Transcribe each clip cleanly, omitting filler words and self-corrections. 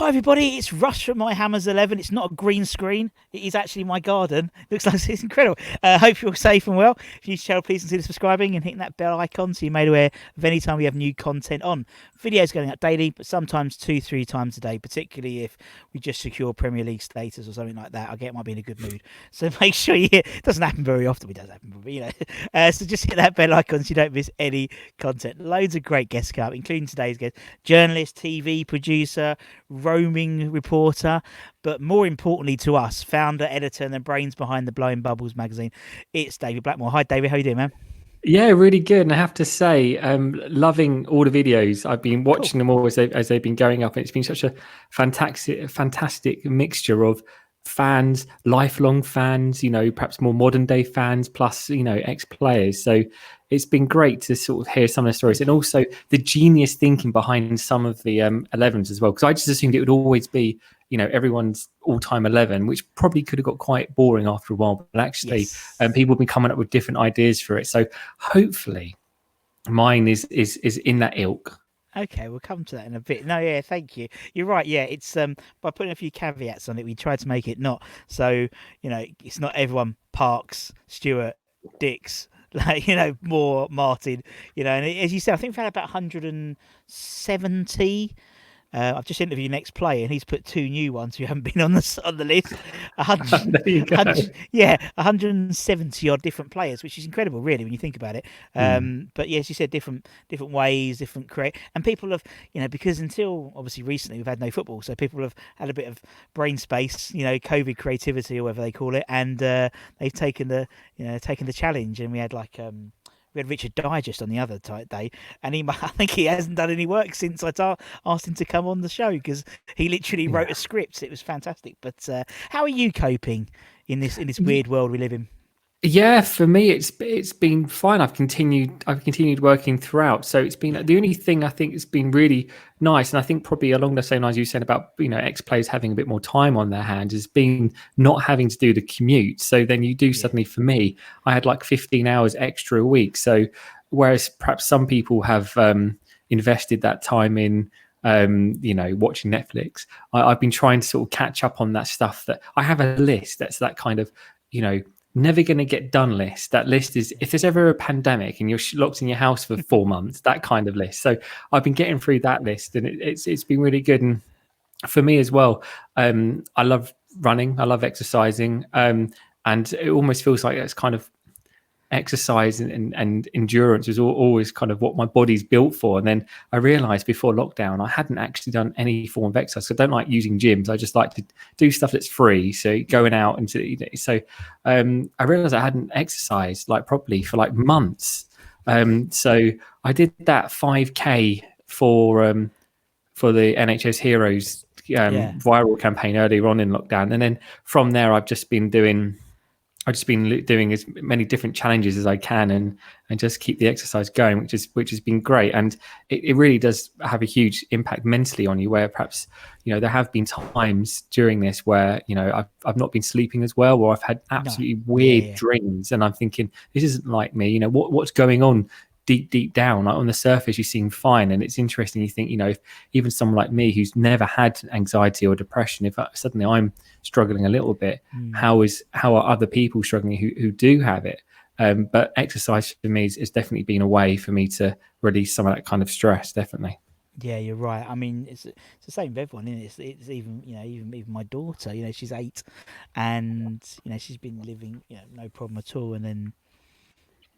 Hi everybody, it's Russ from My Hammers 11. It's not a green screen, it is actually my garden. Looks like it's incredible. Hope you're safe and well. If you're new to the channel, please consider subscribing and hitting that bell icon so you're made aware of any time we have new content on. Videos going up daily, but sometimes 2-3 times a day, particularly if we just secure Premier League status or something like that. I get it might be in a good mood. So make sure you hit, it doesn't happen very often, it does happen, but so just hit that bell icon so you don't miss any content. Loads of great guests come up, including today's guest, journalist, TV producer, roaming reporter, but more importantly to us, founder, editor, and the brains behind the Blowing Bubbles magazine. It's David Blackmore. Hi, David. How you doing, man? Yeah, really good. And I have to say, loving all the videos. I've been watching them all as they've been going up. And it's been such a fantastic mixture of fans, lifelong fans, perhaps more modern day fans, plus, ex-players. So it's been great to sort of hear some of the stories and also the genius thinking behind some of the 11s as well. Because I just assumed it would always be, everyone's all-time 11, which probably could have got quite boring after a while. But actually, people have been coming up with different ideas for it. So hopefully mine is in that ilk. Okay, we'll come to that in a bit. No, yeah, thank you. You're right. Yeah, it's by putting a few caveats on it, we tried to make it not so, it's not everyone Parks, Stewart, Dix, more Martin, and as you said, I think we had about 170. I've just interviewed an ex-player, and he's put 2 new ones who haven't been on the list. 170 odd different players, which is incredible, really, when you think about it. But yes, you said different ways, different and people have, because until obviously recently we've had no football, so people have had a bit of brain space, COVID creativity or whatever they call it, and they've taken the challenge, and we had Richard Digest on the other day, and I think he hasn't done any work since I asked him to come on the show, because he literally wrote a script. It was fantastic. But how are you coping in this weird world we live in? Yeah, for me, it's been fine. I've continued working throughout. So it's been the only thing I think has been really nice, and I think probably along the same lines you said about ex-players having a bit more time on their hands, has been not having to do the commute. So then you do suddenly, for me, I had like 15 hours extra a week. So whereas perhaps some people have invested that time in watching Netflix, I've been trying to sort of catch up on that stuff. That I have a list that's that kind of never going to get done list. That list is if there's ever a pandemic and you're locked in your house for 4 months, that kind of list. So I've been getting through that list, and it's been really good. And for me as well, I love running, I love exercising, and it almost feels like it's kind of exercise and endurance is always kind of what my body's built for. And then I realized before lockdown I hadn't actually done any form of exercise. I don't like using gyms. I just like to do stuff that's free, so going out and I realized I hadn't exercised like properly for like months. So I did that 5k for the NHS Heroes viral campaign earlier on in lockdown, and then from there I've just been doing as many different challenges as I can and just keep the exercise going, which has been great. And it really does have a huge impact mentally on you, where perhaps, there have been times during this where, I've not been sleeping as well, or I've had absolutely weird dreams, and I'm thinking, this isn't like me, what's going on deep down. Like on the surface you seem fine, and it's interesting. You think, if even someone like me who's never had anxiety or depression, if suddenly I'm struggling a little bit, how are other people struggling who do have it? But exercise for me is definitely been a way for me to release some of that kind of stress. Definitely. Yeah, you're right. I mean, it's the same with everyone, isn't it? It's even even my daughter. She's 8, and she's been living no problem at all, and then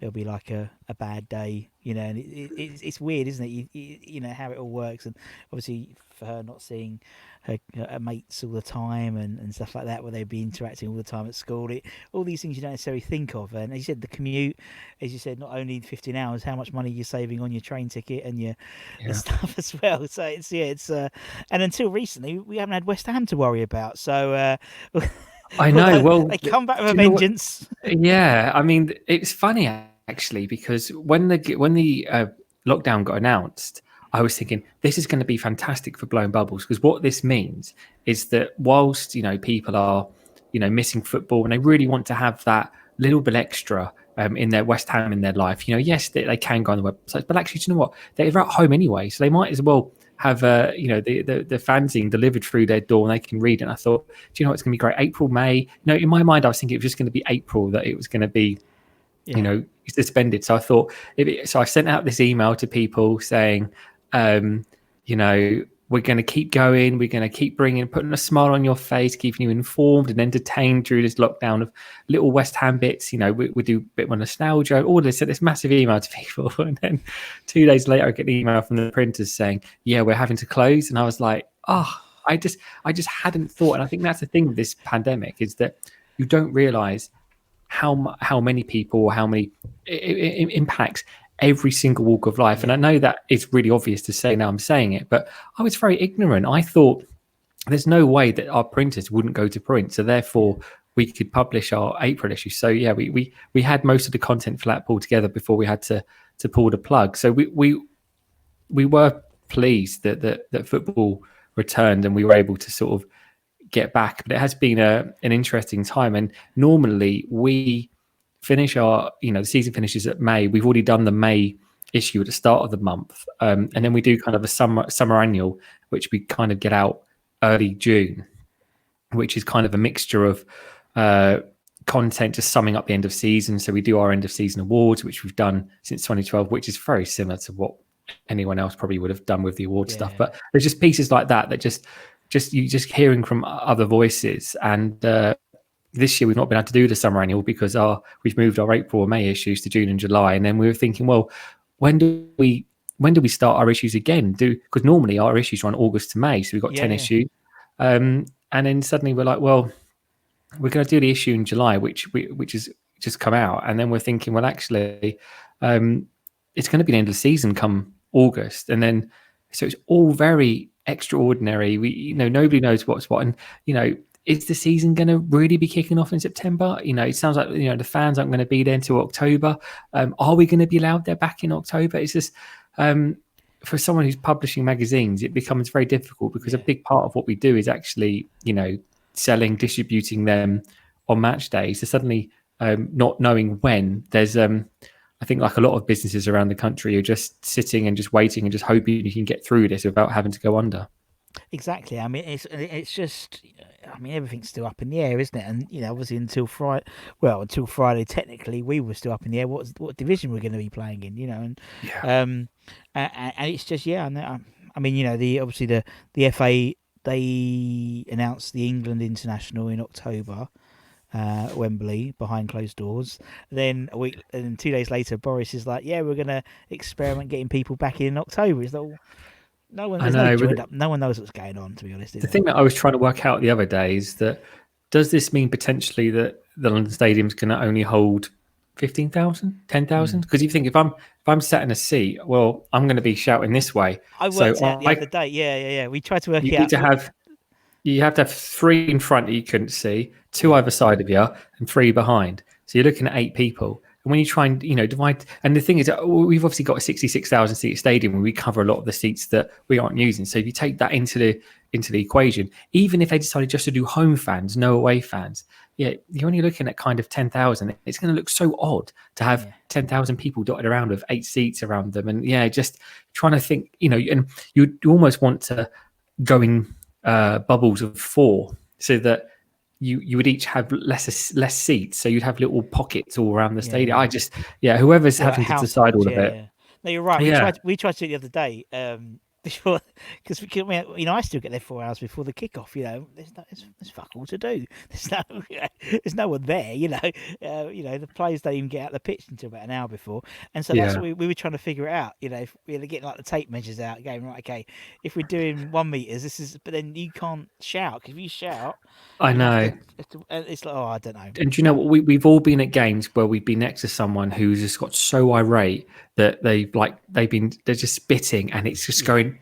there'll be like a bad day, and it's weird, isn't it? You know how it all works, and obviously for her not seeing her mates all the time and stuff like that, where they'd be interacting all the time at school, all these things you don't necessarily think of. And as you said, the commute, as you said, not only 15 hours, how much money you're saving on your train ticket and your stuff as well. So it's and until recently we haven't had West Ham to worry about. So I know. Well, they come back with a vengeance. Yeah, I mean, it's funny actually, because when the lockdown got announced, I was thinking this is going to be fantastic for Blowing Bubbles, because what this means is that whilst people are missing football and they really want to have that little bit extra in their West Ham in their life, yes, they can go on the websites, but actually, do you know what? They're at home anyway, so they might as well have the fanzine delivered through their door and they can read it. And I thought, do you know what's going to be great? April, May. No, in my mind, I was thinking it was just going to be April that it was going to be suspended. So I thought, so I sent out this email to people saying, you know, we're going to keep going. We're going to keep putting a smile on your face, keeping you informed and entertained through this lockdown of little West Ham bits. You know, we do a bit of nostalgia, all this. Sent this massive email to people, and then 2 days later, I get an email from the printers saying, "Yeah, we're having to close." And I was like, "Oh, I just hadn't thought." And I think that's the thing with this pandemic is that you don't realize how many people or how many it impacts every single walk of life. And I know that it's really obvious to say now I'm saying it, but I was very ignorant. I thought there's no way that our printers wouldn't go to print, so therefore we could publish our April issue. So yeah, we had most of the content for that pulled together before we had to pull the plug. So we were pleased that football returned and we were able to sort of get back, but it has been an interesting time. And normally we finish the season finishes at May. We've already done the May issue at the start of the month, and then we do kind of a summer annual, which we kind of get out early June, which is kind of a mixture of content just summing up the end of season. So we do our end of season awards, which we've done since 2012, which is very similar to what anyone else probably would have done with the award stuff. But there's just pieces like that just you just hearing from other voices. And this year we've not been able to do the summer annual because we've moved our April or May issues to June and July. And then we were thinking, well, when do we start our issues again? Because normally our issues run August to May, so we've got 10 issues. And then suddenly we're like, well, we're going to do the issue in July, which is just come out. And then we're thinking, well, actually, it's going to be the end of the season come August. And then, so it's all very extraordinary. Nobody knows what's what. And, is the season going to really be kicking off in September? It sounds like, the fans aren't going to be there until October. Are we going to be allowed there back in October? It's just, for someone who's publishing magazines, it becomes very difficult because a big part of what we do is actually, selling, distributing them on match days. So suddenly not knowing when there's, I think like a lot of businesses around the country are just sitting and just waiting and just hoping you can get through this without having to go under. Exactly. I mean, it's just, I mean, everything's still up in the air, isn't it? And obviously until Friday, technically we were still up in the air. What division we're going to be playing in? And it's just I mean, obviously the FA, they announced the England international in October. Wembley behind closed doors. Then a week and 2 days later, Boris is like, "Yeah, we're going to experiment getting people back in October." It's like, no one, no one knows what's going on, to be honest. The thing that I was trying to work out the other day is that does this mean potentially that the London Stadium's going to only hold 15,000, 10,000? Because you think if I'm sat in a seat, well, I'm going to be shouting this way. I worked out the other day. Yeah. We tried to work it out. You have to have 3 in front that you couldn't see, 2 either side of you, and 3 behind. So you're looking at 8 people. And when you try and divide, and the thing is, we've obviously got a 66,000 seat stadium where we cover a lot of the seats that we aren't using. So if you take that into the equation, even if they decided just to do home fans, no away fans, you're only looking at kind of 10,000. It's going to look so odd to have 10,000 people dotted around with 8 seats around them, and just trying to think, and you almost want to go in bubbles of 4 so that you would each have less seats, so you'd have little pockets all around the stadium. I just whoever's having to decide all of it. Yeah. No, you're right. We tried to do it the other day before, because I still get there 4 hours before the kickoff. There's fuck all to do. There's no one there. The players don't even get out the pitch until about an hour before, and so that's what we were trying to figure it out. If we were getting like the tape measures out, going right, okay, if we're doing 1 meters, this is, but then you can't shout, because if you shout, I know. It's like, I don't know. And do you know what? We've all been at games where we've been next to someone who's just got so irate that they're just spitting, and it's just going.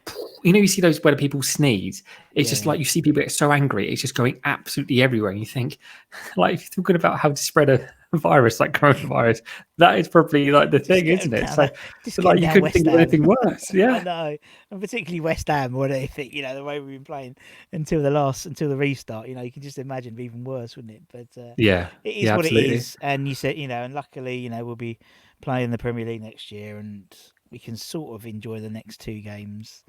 You see those where people sneeze. It's just like you see people get so angry, it's just going absolutely everywhere. And you think, like, if you're talking about how to spread a virus like coronavirus, that is probably like the thing, isn't it? So like you couldn't think of anything worse. Yeah, I know, and particularly West Ham, or anything. The way we've been playing until the restart. You can just imagine it'd be even worse, wouldn't it? But it is what absolutely. it is. And you said, and luckily, we'll be playing the Premier League next year, and we can sort of enjoy the next 2 games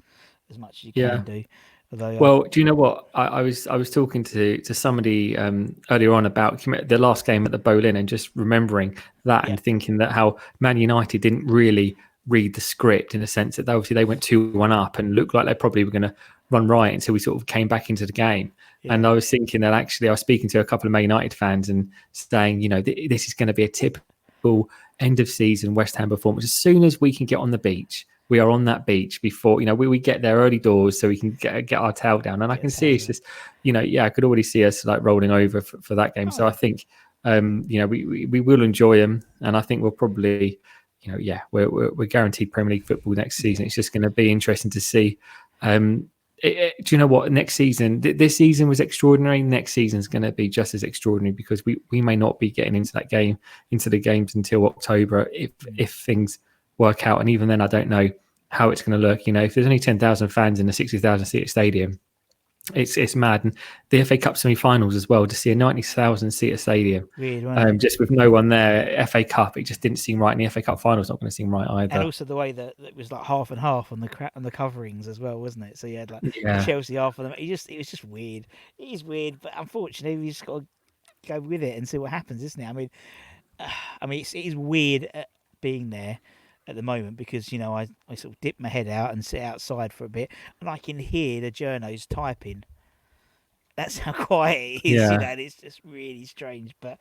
as much as you Yeah. can do. Although Well, do you know what? I was talking to somebody earlier on about the last game at the Boleyn, and just remembering that yeah, and thinking that how Man United didn't really read the script, in a sense that obviously they went 2-1 up and looked like they probably were going to run riot until we sort of came back into the game. And yeah, I was thinking that actually I was speaking to a couple of Man United fans and saying, this is going to be a typical end of season West Ham performance. As soon as we can get on the beach, we are on that beach before, we get there early doors so we can get our tail down. And I get can a see it's taser. just, I could already see us like rolling over for that game. So I Oh, think, we will enjoy them. And I think we'll probably, we're guaranteed Premier League football next season. yeah. It's just going to be interesting to see. Do you know what? Next season, this season was extraordinary. Next season is going to be just as extraordinary, because we may not be getting into the games until October if things work out. And even then, I don't know how it's going to look. If there's only 10,000 fans in a 60,000 seat stadium, it's mad. And the FA Cup semi-finals as well, to see a 90,000 seater stadium, Weird, wasn't it? just with no one there. FA Cup, it just didn't seem right. And the FA Cup final's not going to seem right And either. also the way that it was like half and half on the coverings as well, wasn't it? So you had like the Yeah, Chelsea half of them. It was just weird. It is weird, but unfortunately, we just got to go with it and see what happens, isn't it? It is weird being there at the moment, because I sort of dip my head out and sit outside for a bit, and I can hear the journos typing. That's how quiet it is, yeah. and it's just really strange. But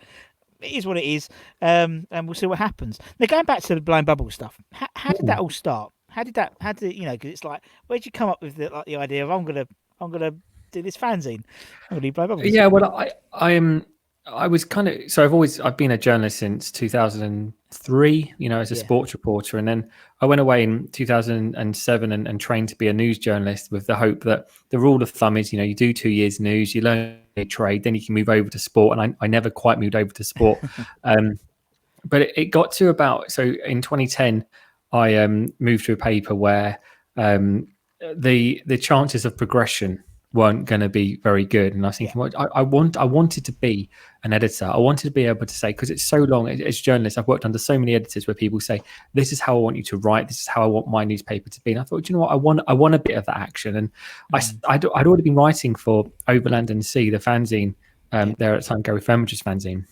it is what it is, and we'll see what happens. Now, going back to the blind bubble stuff, how did that all start? How did that? How did because it's like, where did you come up with the idea of I'm gonna do this fanzine? I'm gonna do blind bubbles. Yeah, well, I am. I was kind of so I've been a journalist since 2003. As a Yeah, sports reporter, and then I went away in 2007 and trained to be a news journalist, with the hope that the rule of thumb is, you do 2 years news, you learn a trade, then you can move over to sport. And I never quite moved over to sport, but it got to about, so in 2010, I moved to a paper where the chances of progression weren't going to be very good. And I was yeah, thinking, well, I wanted to be an editor. I wanted to be able to say, because it's so long as journalists, I've worked under so many editors where people say, this is how I want you to write. This is how I want my newspaper to be. And I thought, you know what, I want a bit of that action. And mm, I'd already been writing for Overland and Sea, the fanzine, yeah, there at the time, Gary Firmage's fanzine.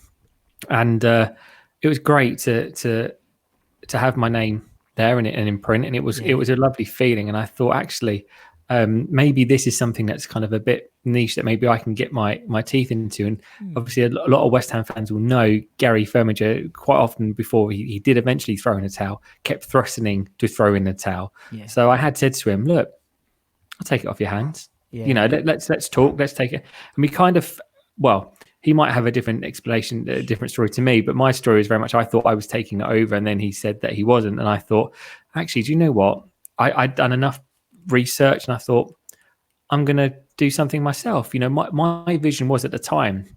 And it was great to have my name there and in print, and it yeah, was a lovely feeling. And I thought, actually, maybe this is something that's kind of a bit niche that maybe I can get my teeth into. And mm, obviously, a lot of West Ham fans will know Gary Firmage quite often. Before he did eventually throw in a towel, kept threatening to throw in the towel. yeah, So I had said to him, look, I'll take it off your hands. yeah, Let's talk. Let's take it. And we kind of, well, he might have a different explanation, a different story to me, but my story is very much, I thought I was taking it over, and then he said that he wasn't. And I thought, actually, do you know what? I'd done enough research, and I thought, I'm going to do something myself. My vision was, at the time,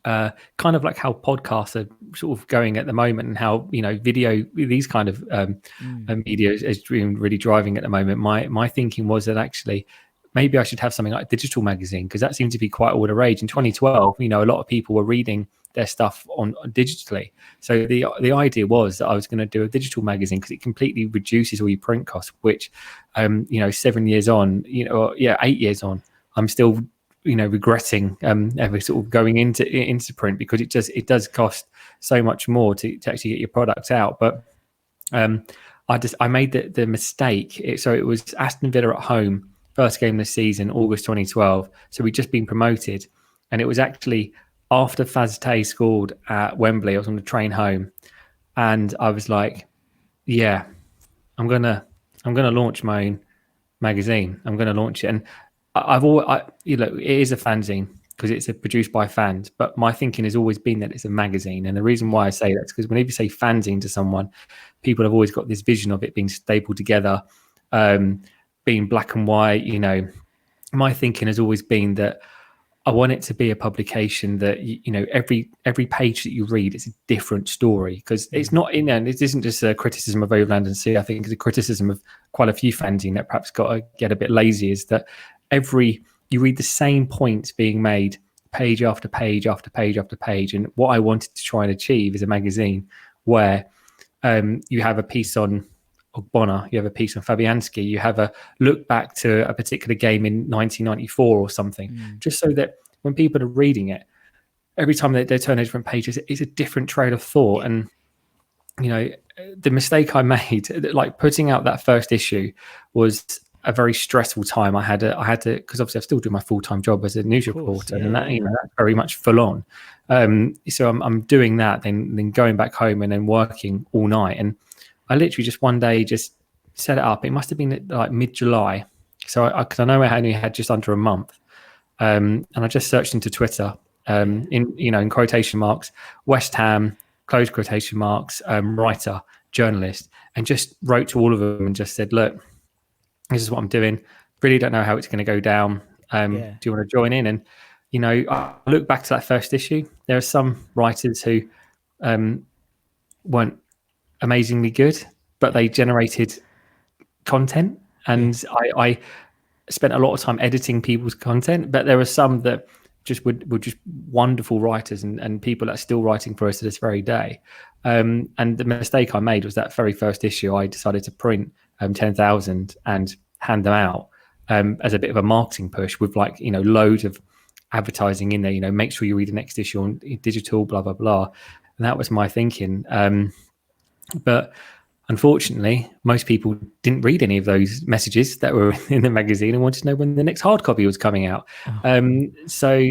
kind of like how podcasts are sort of going at the moment, and how video, these kind of mm, media is really driving at the moment. My thinking was that, actually, maybe I should have something like a digital magazine, because that seemed to be quite all the rage in yeah, 2012. A lot of people were reading their stuff on digitally. So the idea was that I was going to do a digital magazine, because it completely reduces all your print costs, which 7 years on, 8 years on, I'm still regretting ever sort of going into print, because it does cost so much more to actually get your product out. But I made the mistake. So it was Aston Villa at home, first game this season, August 2012. So we'd just been promoted, and it was actually after Faz Tay scored at Wembley. I was on the train home, and I was like, yeah, I'm gonna launch my own magazine. I'm gonna launch it. And I've always, it is a fanzine, because it's produced by fans. But my thinking has always been that it's a magazine. And the reason yeah, why I say that is because whenever you say fanzine to someone, people have always got this vision of it being stapled together, being black and white. My thinking has always been that I want it to be a publication that every page that you read is a different story, because it's mm, not in there. And it isn't just a criticism of Overland and Sea. I think it's a criticism of quite a few fanzine that perhaps got to get a bit lazy. Is that you read the same points being made page after page after page after page. And what I wanted to try and achieve is a magazine where you have a piece on Ogbonna, you have a piece on Fabianski, you have a look back to a particular game in 1994 or something, just so that when people are reading it, every time they turn a different page, it's a different trail of thought. And the mistake I made, like putting out that first issue, was a very stressful time. I had to, because obviously I still do my full-time job as a news reporter, and that that's very much full on. So I'm doing that, then going back home and then working all night. And I literally just one day just set it up. It must have been like mid-July, so because I know I only had just under a month, and I just searched into Twitter, in quotation marks, West Ham, close quotation marks, writer, journalist, and just wrote to all of them and just said, look, this is what I'm doing. Really don't know how it's going to go down. Do you want to join in? And, I look back to that first issue. There are some writers who weren't amazingly good, but they generated content. And I spent a lot of time editing people's content, but there are some that just were just wonderful writers and people that are still writing for us to this very day. And the mistake I made was that very first issue, I decided to print 10,000 and hand them out as a bit of a marketing push with loads of advertising in there, make sure you read the next issue on digital, blah, blah, blah. And that was my thinking. But unfortunately, most people didn't read any of those messages that were in the magazine and wanted to know when the next hard copy was coming out. So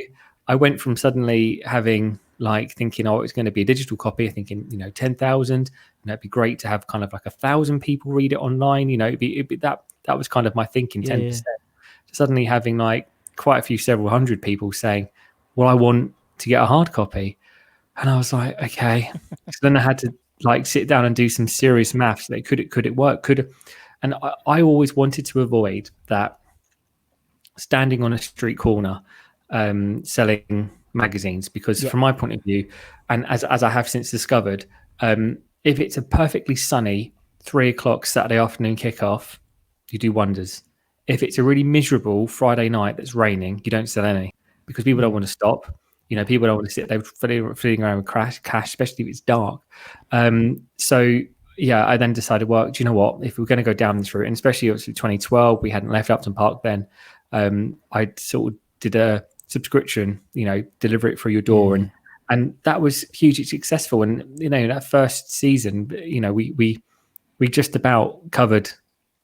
I went from suddenly having thinking, it's going to be a digital copy, thinking, 10,000, it'd be great to have kind of 1,000 people read it online. It'd be that was kind of my thinking, 10%. Suddenly having quite a few, several hundred people saying, well, I want to get a hard copy. And I was like, okay. So then I had to sit down and do some serious maths. Could it work? And I always wanted to avoid that standing on a street corner selling magazines, because from my point of view, and as I have since discovered, if it's a perfectly sunny 3:00 Saturday afternoon kickoff, you do wonders. If it's a really miserable Friday night that's raining, you don't sell any, because people don't want to stop. People don't want to sit there flitting around with cash, especially if it's dark. So I then decided, well, do you know what? If we're going to go down this route, and especially obviously 2012, we hadn't left Upton Park then. I sort of did a subscription, deliver it through your door, and that was hugely successful. And that first season, we just about covered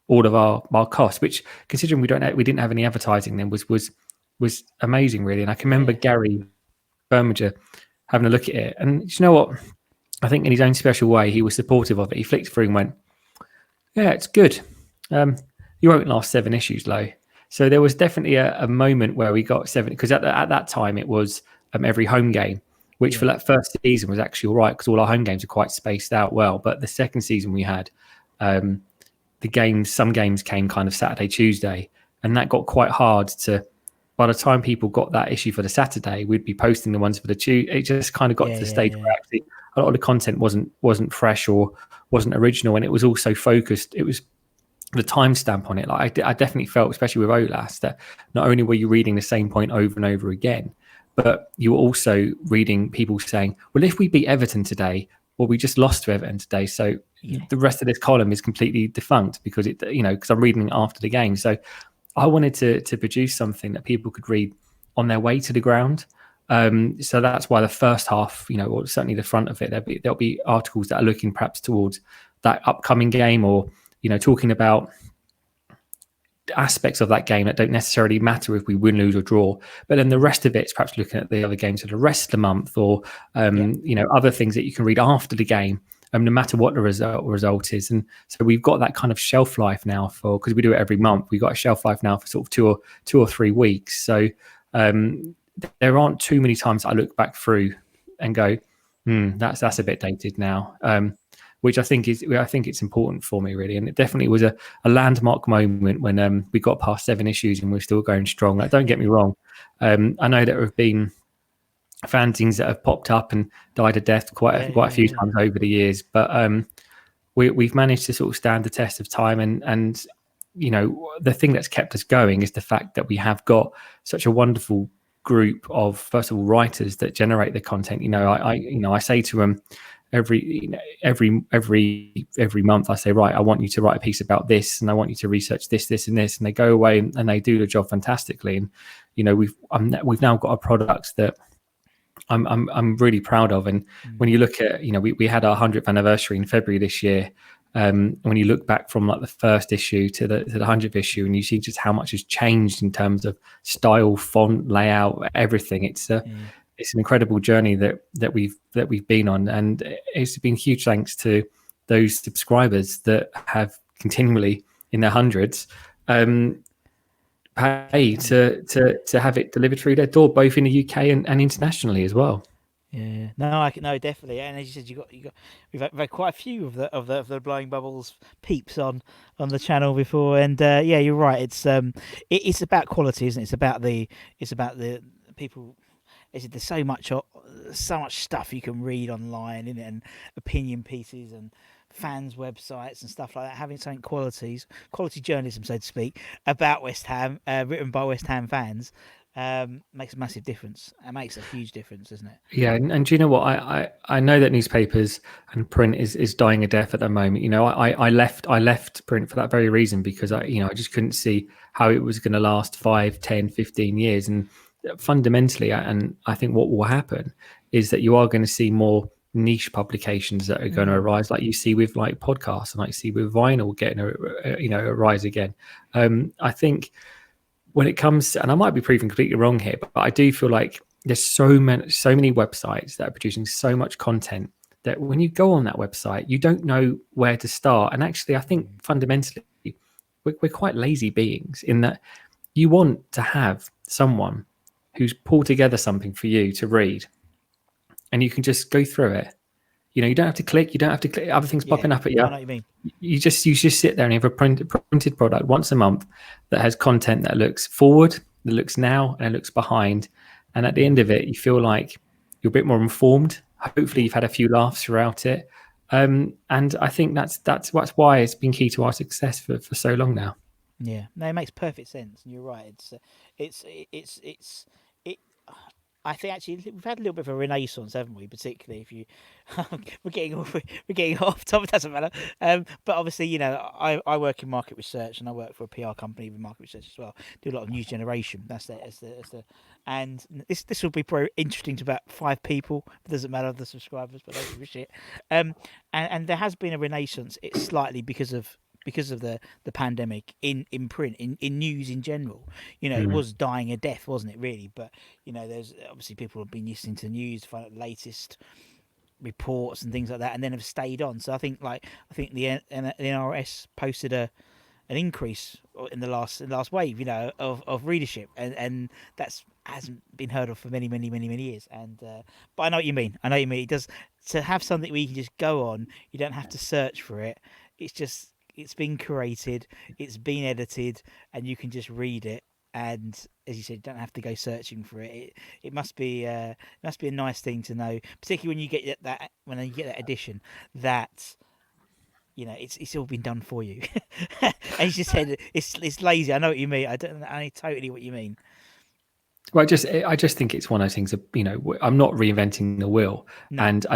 all of our costs, which, considering we didn't have any advertising then, was amazing, really. And I can remember Gary Bermager having a look at it, and you know what? I think in his own special way, he was supportive of it. He flicked through and went, "Yeah, it's good. You won't last 7 issues, Lo." So there was definitely a moment where we got 7, because at that time it was every home game, which for that first season was actually all right, because all our home games are quite spaced out well. But the second season we had some games came kind of Saturday, Tuesday, and that got quite hard to. By the time people got that issue for the Saturday, we'd be posting the ones for the Tuesday. It just kind of got to the stage where actually a lot of the content wasn't fresh or wasn't original, and it was also focused. It was the timestamp on it. I definitely felt, especially with OLAS, that not only were you reading the same point over and over again, but you were also reading people saying, well, if we beat Everton today, well, we just lost to Everton today, so the rest of this column is completely defunct because because I'm reading it after the game. So I wanted to produce something that people could read on their way to the ground. So that's why the first half, or certainly the front of it, there'll be articles that are looking perhaps towards that upcoming game, or talking about aspects of that game that don't necessarily matter if we win, lose, or draw. But then the rest of it's perhaps looking at the other games for the rest of the month, or other things that you can read after the game. No matter what the result is. And so we've got that kind of shelf life now because we do it every month. We've got a shelf life now for sort of 2 or 3 weeks. So there aren't too many times I look back through and go, that's a bit dated now, which I think it's important for me, really. And it definitely was a landmark moment when we got past 7 issues and we're still going strong. Don't get me wrong. I know there have been fanzines that have popped up and died a death quite a few times over the years, but we've managed to sort of stand the test of time, and the thing that's kept us going is the fact that we have got such a wonderful group of, first of all, writers that generate the content. I say to them, every month I say, right, I want you to write a piece about this, and I want you to research this and this, and they go away and they do the job fantastically. And we've now got a product that I'm really proud of. And when you look at, we had our 100th anniversary in February this year. When you look back from like the first issue to the 100th issue, and you see just how much has changed in terms of style, font, layout, everything, it's an incredible journey that we've been on, and it's been huge thanks to those subscribers that have continually in their hundreds pay to have it delivered through their door, both in the UK and internationally as well. Yeah, no, definitely. And as you said, we've had quite a few of the blowing bubbles peeps on the channel before, and yeah, you're right. It's about quality, isn't it? It's about the people. There's so much stuff you can read online, and opinion pieces and fans' websites and stuff like that. Having something quality journalism, so to speak, about West Ham, written by West Ham fans. Makes a massive difference. It makes a huge difference, doesn't it? Yeah, and do you know what? I know that newspapers and print is dying a death at the moment. I left print for that very reason, because I just couldn't see how it was going to last 5, 10, 15 years. And fundamentally, and I think what will happen is that you are going to see more niche publications that are going to arise, like you see with like podcasts, and like you see with vinyl getting a rise again. I think when it comes to, and I might be proven completely wrong here, but I do feel like there's so many websites that are producing so much content that when you go on that website, you don't know where to start. And actually, I think fundamentally, we're quite lazy beings in that you want to have someone who's pulled together something for you to read, and you can just go through it. You don't have to click. You don't have to click other things popping up at you. I know what you mean. You just sit there and have a printed product once a month that has content that looks forward, that looks now, and it looks behind. And at the end of it, you feel like you're a bit more informed. Hopefully, you've had a few laughs throughout it. And I think that's why it's been key to our success for so long now. Yeah, no, it makes perfect sense, and you're right. It's I think actually we've had a little bit of a renaissance, haven't we? Particularly if you, we're getting off topic. It doesn't matter. But obviously, I work in market research, and I work for a PR company with market research as well. Do a lot of news generation. That's and this will be probably interesting to about 5 people. It doesn't matter the subscribers, but they give a shit. And there has been a renaissance. It's slightly because of the pandemic in print, in news in general. It was dying a death, wasn't it, really? But there's obviously people have been listening to the news, find out the latest reports and things like that, and then have stayed on. So I think the NRS posted an increase in the last wave, of readership, and that's hasn't been heard of for many years. And but I know what you mean. It does, to have something where you can just go on, you don't have to search for it. It's been created, it's been edited, and you can just read it. And as you said, you don't have to go searching for it. It must be a nice thing to know, particularly when you get that edition that it's all been done for you. As you said, it's lazy. I know what you mean. I know totally what you mean. Well, I just think it's one of those things. I'm not reinventing the wheel, and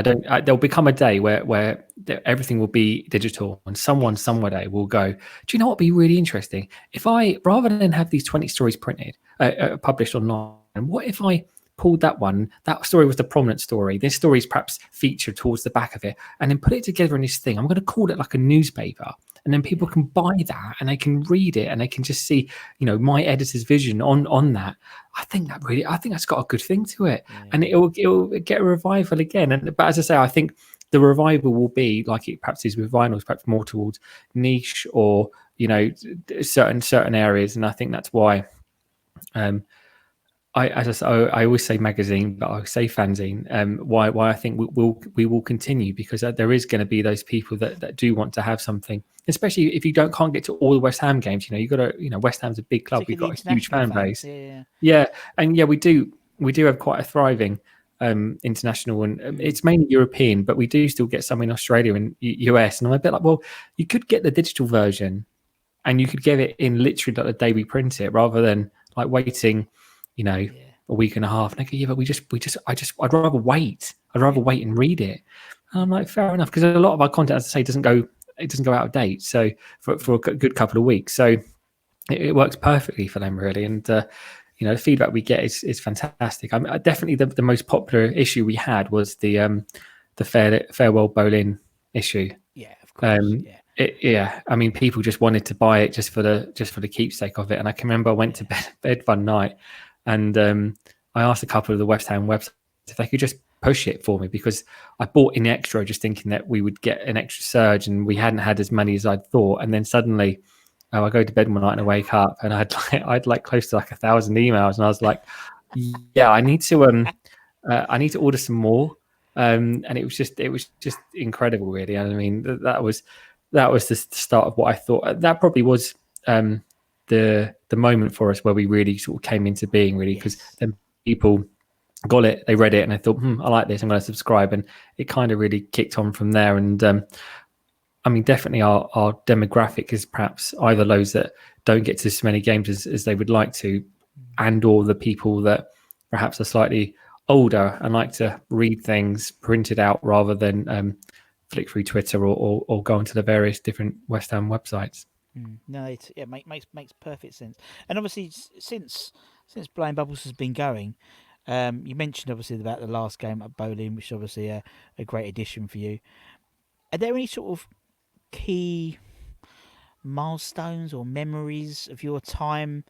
there'll become a day where everything will be digital, and someone somewhere will go, do you know what would be really interesting? If I, rather than have these 20 stories printed, published online, and what if I pulled that story was the prominent story, this story is perhaps featured towards the back of it, and then put it together in this thing. I'm going to call it like a newspaper. And then people can buy that, and they can read it, and they can just see, my editor's vision on that. I think that's got a good thing to it, and it'll get a revival again. But as I say, I think the revival will be like it perhaps is with vinyls, perhaps more towards niche or certain areas. And I think that's why. I always say magazine, but I say fanzine. Why I think we will continue, because there is going to be those people that do want to have something, especially if you can't get to all the West Ham games. You got to, West Ham's a big club. We've got a huge fan base. Yeah, and we do have quite a thriving international, and it's mainly European, but we do still get some in Australia and US. And I'm a bit like, well, you could get the digital version, and you could get it in literally like the day we print it, rather than like waiting. A week and a half. And I go, yeah, but I'd rather wait. I'd rather wait and read it. And I'm like, fair enough, because a lot of our content, as I say, doesn't go out of date. So for a good couple of weeks, so it works perfectly for them, really. And the feedback we get is fantastic. I mean, definitely the most popular issue we had was the farewell bowling issue. Yeah, of course. Yeah, I mean, people just wanted to buy it just for the keepsake of it. And I can remember I went to bed one night, and I asked a couple of the West Ham websites if they could just push it for me, because I bought in extra just thinking that we would get an extra surge, and we hadn't had as many as I'd thought. And then suddenly, I go to bed one night and I wake up and I'd like close to like 1,000 emails, and I was like, yeah, I need to order some more. And it was just incredible, really. And I mean, that was the start of what I thought. That probably was the moment for us where we really sort of came into being, really, because then people got it, they read it, and I thought, I like this, I'm going to subscribe, and it kind of really kicked on from there. And I mean, definitely our demographic is perhaps either those that don't get to as many games as they would like to, and or the people that perhaps are slightly older and like to read things printed out rather than flick through Twitter or go onto the various different West Ham websites. No, it makes perfect sense. And obviously, since Blind Bubbles has been going, you mentioned obviously about the last game at Bowling, which is obviously a great addition for you. Are there any sort of key milestones or memories of your time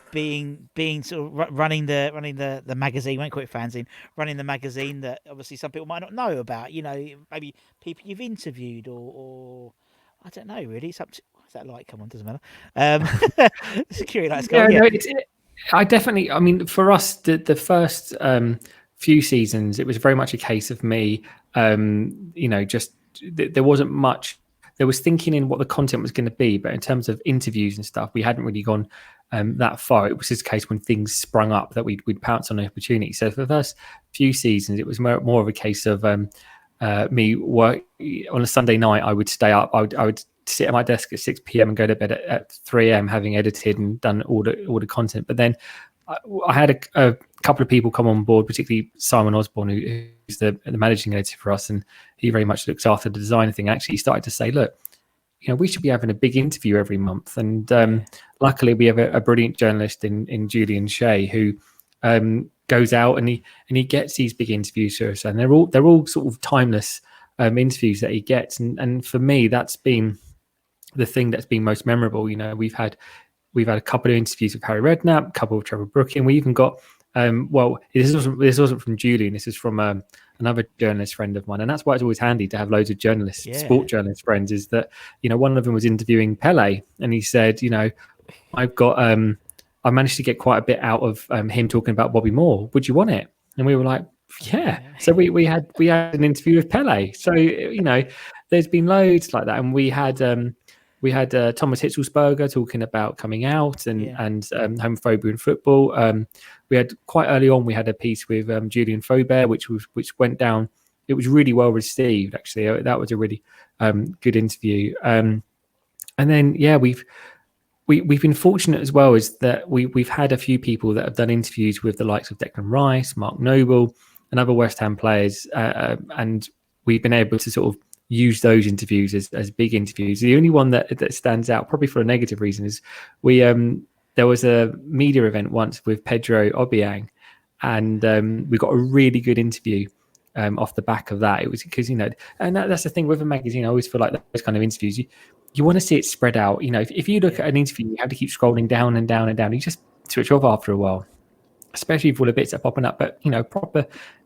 being sort of running the magazine? Won't call it fanzine, running the magazine, that obviously some people might not know about. Maybe people you've interviewed, or I don't know. Really, it's up to. What's that light? Come on, doesn't matter. Security lights go. Yeah, no, I mean, for us, the first few seasons, it was very much a case of me, just there wasn't much. There was thinking in what the content was going to be, but in terms of interviews and stuff, we hadn't really gone that far. It was just a case when things sprung up that we'd pounce on an opportunity. So for the first few seasons, it was more of a case of me work on a Sunday night. I would stay up. I would sit at my desk at 6 p.m. and go to bed at 3 a.m. having edited and done all the content. But then I had a couple of people come on board, particularly Simon Osborne, who's the managing editor for us, and he very much looks after the design thing. Actually, he started to say, look, we should be having a big interview every month. And luckily, we have a brilliant journalist in Julian Shea who goes out and he gets these big interviews for us, and they're all sort of timeless interviews that he gets. And for me, that's been the thing that's been most memorable. We've had a couple of interviews with Harry Redknapp, a couple of Trevor Brooking. We even got this wasn't from Julian. This is from another journalist friend of mine, and that's why it's always handy to have loads of journalists, sport journalist friends. Is that one of them was interviewing Pele, and he said, I've got I managed to get quite a bit out of him talking about Bobby Moore. Would you want it? And we were like, yeah. So we had an interview with Pele. So there's been loads like that, and we had Thomas Hitzelsberger talking about coming out and homophobia in football. We had quite early on. We had a piece with Julian Faubert, which went down. It was really well received. Actually, that was a really good interview. And then we've been fortunate as well, is that we've had a few people that have done interviews with the likes of Declan Rice, Mark Noble, and other West Ham players, and we've been able to sort of use those interviews as big interviews. The only one that stands out, probably for a negative reason, is there was a media event once with Pedro Obiang, and we got a really good interview off the back of that. It was because and that's the thing with a magazine. I always feel like those kind of interviews, you want to see it spread out. If you look at an interview, you have to keep scrolling down and down and down. You just switch off after a while, especially for all the bits that are popping up. But proper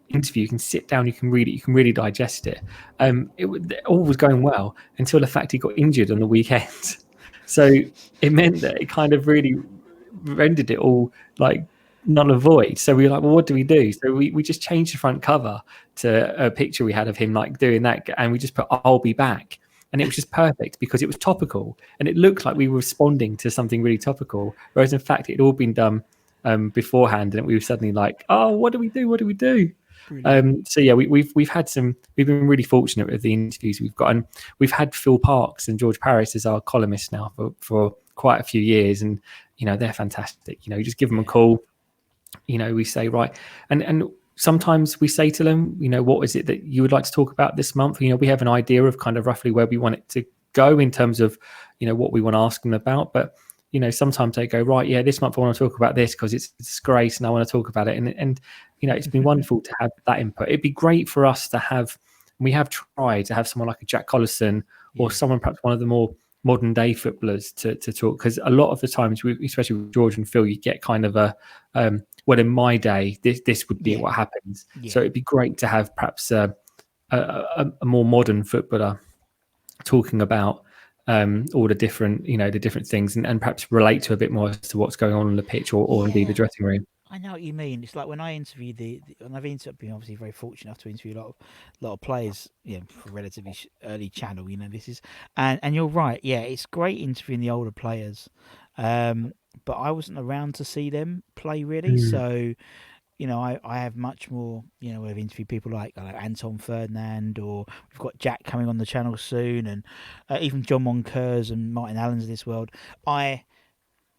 interview, you can sit down, you can read it, you can really digest it. It all was going well until the fact he got injured on the weekend. So it meant that it kind of really rendered it all like null and void. So we were like, well, what do we do? So we just changed the front cover to a picture we had of him like doing that, and we just put "I'll be back." And it was just perfect because it was topical and it looked like we were responding to something really topical, whereas in fact it had all been done beforehand, and we were suddenly like, oh, what do we do? What do we do? So yeah, we've been really fortunate with the interviews we've got, and we've had Phil Parks and George Paris as our columnists now for quite a few years, and they're fantastic. You just give them a call, we say right, and sometimes we say to them, what is it that you would like to talk about this month? We have an idea of kind of roughly where we want it to go in terms of, what we want to ask them about. But, sometimes they go, right, yeah, this month I want to talk about this because it's disgrace and I want to talk about it. And it's been wonderful to have that input. It'd be great for us to have, we have tried to have someone like a Jack Collison or someone, perhaps one of the more modern day footballers to talk, because a lot of the times, especially with George and Phil, you get kind of a, well, in my day, this would be what happens. So it'd be great to have perhaps a more modern footballer talking about all the different, the different things, and perhaps relate to a bit more as to what's going on the pitch or indeed the dressing room. I know what you mean. It's like when I interview and I've ended up being obviously very fortunate enough to interview a lot of players, for a relatively early channel. This is, and you're right. Yeah, it's great interviewing the older players, but I wasn't around to see them play really. So, I have much more. We've interviewed people like Anton Ferdinand, or we've got Jack coming on the channel soon, and even John Moncurs and Martin Allens of this world.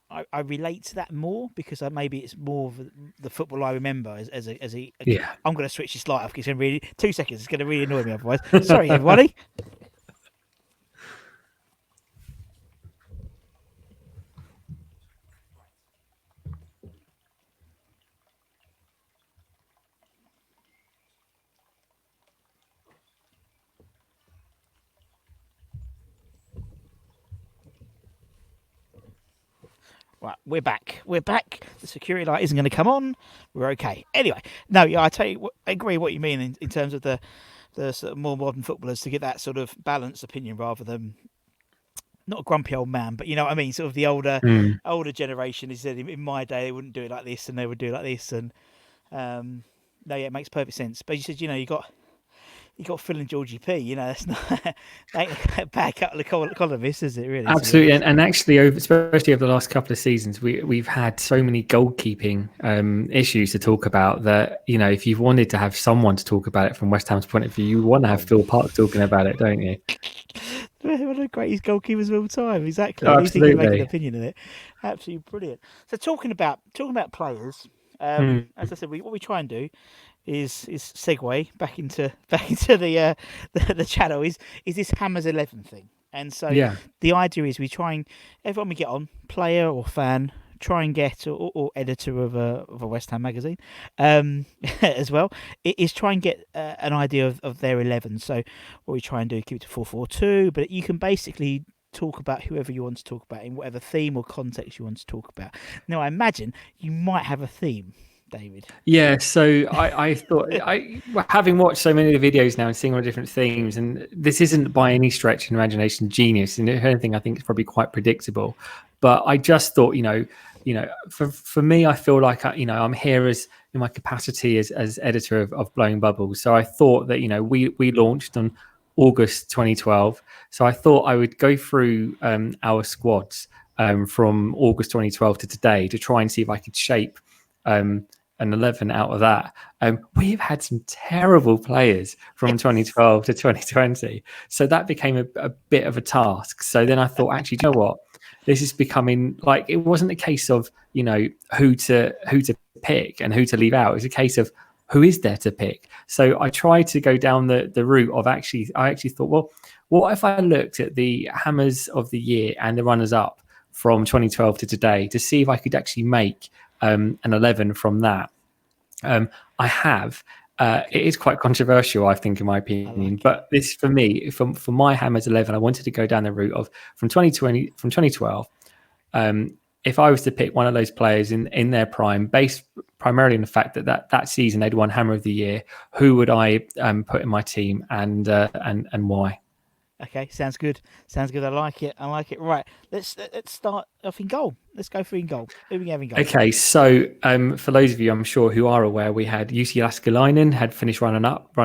I relate to that more because maybe it's more of the football I remember as a I'm going to switch this light off because it's really 2 seconds. It's going to really annoy me otherwise. Sorry, everybody. Right, we're back. The security light isn't going to come on. We're okay. Anyway, no, I tell you, I agree what you mean in terms of the sort of more modern footballers to get that sort of balanced opinion rather than not a grumpy old man, but you know what I mean. Sort of the older generation. He said in my day they wouldn't do it like this, and they would do it like this, and no, yeah, it makes perfect sense. But you said you got Phil and Georgie P. That's not a bad couple of columnists, is it? Really, absolutely. And actually, especially over the last couple of seasons, we've had so many goalkeeping issues to talk about that. If you wanted to have someone to talk about it from West Ham's point of view, you want to have Phil Park talking about it, don't you? One of the greatest goalkeepers of all time, exactly. Oh, At least he can make an absolutely. opinion in it. Absolutely brilliant. So talking about players, as I said, what we try and do is segue back into the channel is this Hammers 11 thing. And so the idea is we try and everyone we get on, player or fan, try and get or editor of a West Ham magazine, as well, is try and get an idea of their 11. So what we try and do, keep it to 4-4-2, but you can basically talk about whoever you want to talk about in whatever theme or context you want to talk about. Now, I imagine you might have a theme, David. Yeah, so I thought, having watched so many of the videos now and seeing all the different themes, and this isn't by any stretch of imagination genius, and if anything, I think it's probably quite predictable. But I just thought, for me, I feel like I'm here as in my capacity as editor of Blowing Bubbles. So I thought that we launched on August 2012. So I thought I would go through our squads from August 2012 to today to try and see if I could shape an 11 out of that. We've had some terrible players from 2012 to 2020. So that became a bit of a task. So then I thought, actually, you know what? This is becoming like, it wasn't a case of, who to pick and who to leave out. It's a case of who is there to pick. So I tried to go down the route of I actually thought, well, what if I looked at the Hammers of the year and the runners up from 2012 to today to see if I could actually make an 11 from that. I have. It is quite controversial, I think, in my opinion. But this, for me, for my Hammers 11, I wanted to go down the route of from 2012. If I was to pick one of those players in their prime, based primarily on the fact that season they'd won Hammer of the Year, who would I put in my team and why? Okay, sounds good. I like it. Right, let's start off in goal. Let's go for in goal. Who we have in goal? Okay, so for those of you, I'm sure, who are aware, we had Jussi Laskelainen had finished runner-up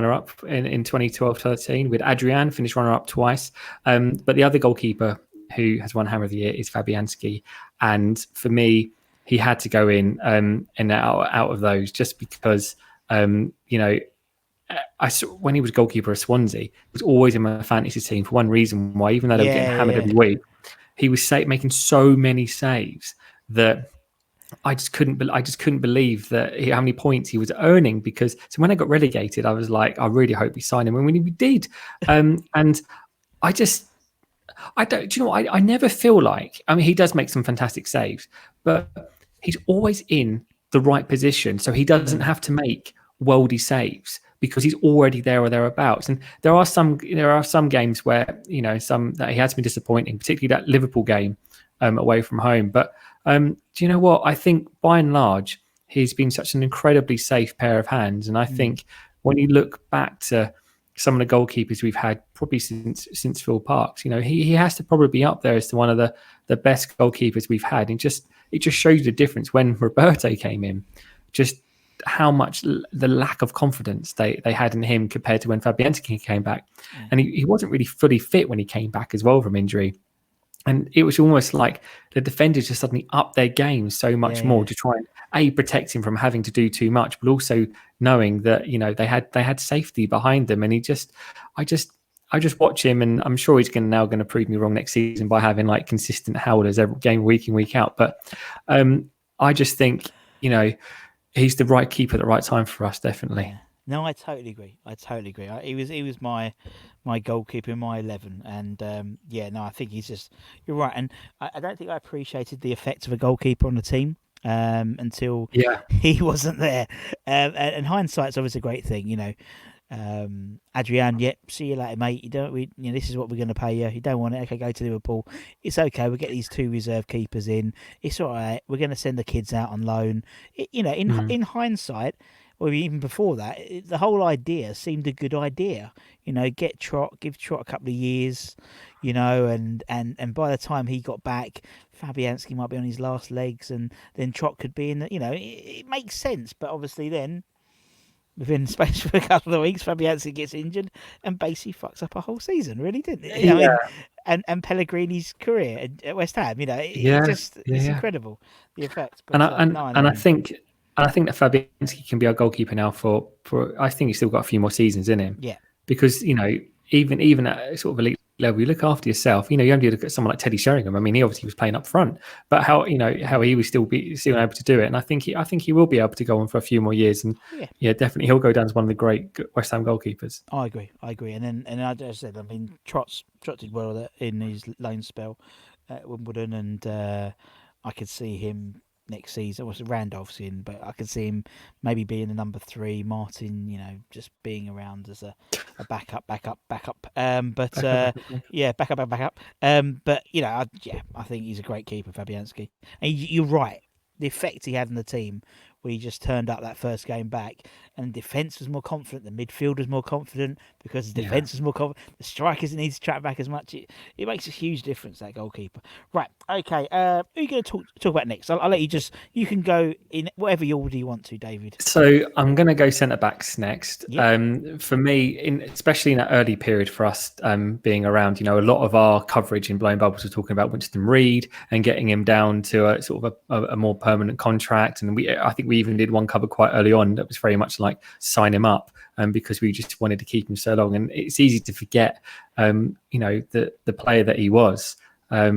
in 2012-13. With Adrian finished runner-up twice. But the other goalkeeper who has won Hammer of the Year is Fabianski, and for me, he had to go in out of those just because I saw when he was goalkeeper of Swansea, he was always in my fantasy team for one reason why, even though they were getting hammered every week, he was making so many saves that I just couldn't believe that how many points he was earning. Because so when I got relegated, I was like, I really hope we sign him, and when we did, and I just I don't. Do you know what? I never feel like. I mean, he does make some fantastic saves, but he's always in the right position, so he doesn't have to make worldy saves because he's already there or thereabouts. And there are some games where some that he has been disappointing, particularly that Liverpool game away from home. But do you know what? I think by and large, he's been such an incredibly safe pair of hands, and I think when you look back to some of the goalkeepers we've had probably since Phil Parks, he has to probably be up there as to one of the best goalkeepers we've had. And it just shows the difference when Roberto came in, just how much the lack of confidence they had in him compared to when Fabianski came back. And he wasn't really fully fit when he came back as well from injury. And it was almost like the defenders just suddenly upped their game so much more to try and protect him from having to do too much, but also knowing that they had safety behind them. And I just watch him, and I'm sure he's now going to prove me wrong next season by having like consistent howlers every game, week in, week out. But I just think he's the right keeper at the right time for us, definitely. Yeah. No, I totally agree. He was my goalkeeper in my 11, and I think he's just. You're right, and I don't think I appreciated the effect of a goalkeeper on the team until he wasn't there. And hindsight's always a great thing, Adrian, see you later, mate. This is what we're going to pay you. You don't want it? Okay, go to Liverpool. It's okay. We'll get these 2 reserve keepers in. It's all right. We're going to send the kids out on loan. In hindsight, or even before that, the whole idea seemed a good idea. Get Trot, give Trot a couple of years, and by the time he got back, Fabianski might be on his last legs, and then Trot could be in the. It makes sense, but obviously then. Within the space of a couple of weeks, Fabianski gets injured and basically fucks up a whole season. Really didn't it? And Pellegrini's career at West Ham. It's incredible the effect. But, I think that Fabianski can be our goalkeeper now for. I think he's still got a few more seasons in him. Yeah. Because even at sort of elite level, you look after yourself. You only look at someone like Teddy Sheringham. I mean, he obviously was playing up front, but how he was still able to do it. And I think he will be able to go on for a few more years. And definitely he'll go down as one of the great West Ham goalkeepers. I agree. And I just said, I mean, Trot did well in his loan spell at Wimbledon, and I could see him next season. Was Randolph's in, but I could see him maybe being the number 3. Martin, just being around as a backup. Backup. But backup. But I think he's a great keeper, Fabianski. And you're right. The effect he had on the team when he just turned up that first game back, and the defence was more confident, the midfield was more confident because the defence was more confident, the strikers didn't need to track back as much. It makes a huge difference, that goalkeeper. Right, okay, who are you going to talk about next? I'll let you can go in whatever order you want to, David. So I'm going to go centre-backs next. Yep. For me, especially in that early period for us being around, a lot of our coverage in Blowing Bubbles was talking about Winston Reid and getting him down to a sort of a more permanent contract. And I think we even did one cover quite early on that was very much like sign him up, because we just wanted to keep him so long. And it's easy to forget, the player that he was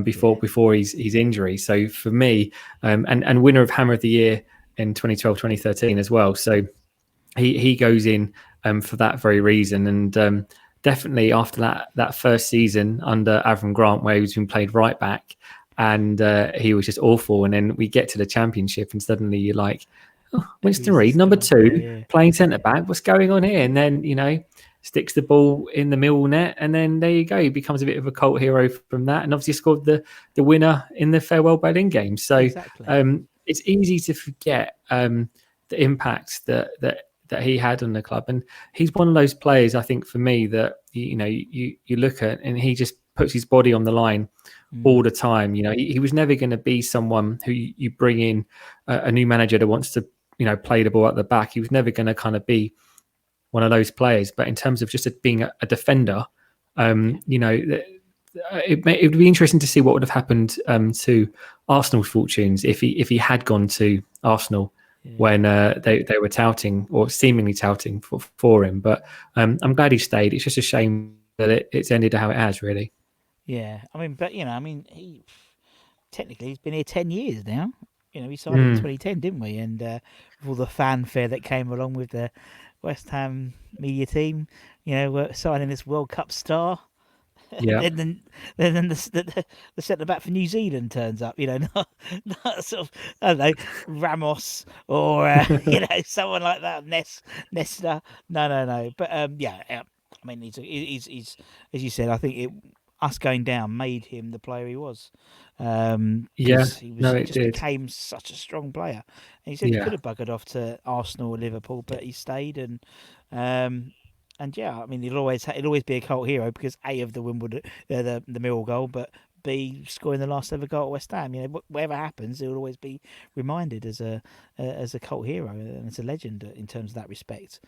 before his injury. So for me, and winner of Hammer of the Year in 2012, 2013 as well. So he goes in for that very reason. And definitely after that first season under Avram Grant, where he was being played right back, and he was just awful. And then we get to the Championship, and suddenly you're like, Winston Reid, number 2, playing centre back. What's going on here? And then sticks the ball in the middle net, and then there you go. He becomes a bit of a cult hero from that, and obviously scored the winner in the farewell Berlin game. So it's easy to forget the impact that he had on the club, and he's one of those players, I think, for me, that you look at and he just puts his body on the line all the time. He was never going to be someone who you bring in a new manager that wants to play the ball at the back. He was never going to kind of be one of those players. But in terms of just being a defender, it would be interesting to see what would have happened to Arsenal's fortunes if he had gone to Arsenal when they were touting or seemingly touting for him. But I'm glad he stayed. It's just a shame that it's ended how it has, really. Yeah, I mean, but he technically he's been here 10 years now. We signed him in 2010, didn't we? And with all the fanfare that came along with the West Ham media team, we're signing this World Cup star. Yeah. then the centre back for New Zealand turns up. Not sort of, I don't know, Ramos or someone like that, Nesta. No. But yeah. I mean, he's as you said. I think us going down made him the player he was. Yeah. Because No, he it just did. became such a strong player. And he said he Yeah. could have buggered off to Arsenal or Liverpool, but he stayed and yeah, I mean, he'll always be a cult hero because A, of the Wimbledon, the Millwall goal, but B, scoring the last ever goal at West Ham. Whatever happens, he'll always be reminded as a cult hero and as a legend in terms of that respect.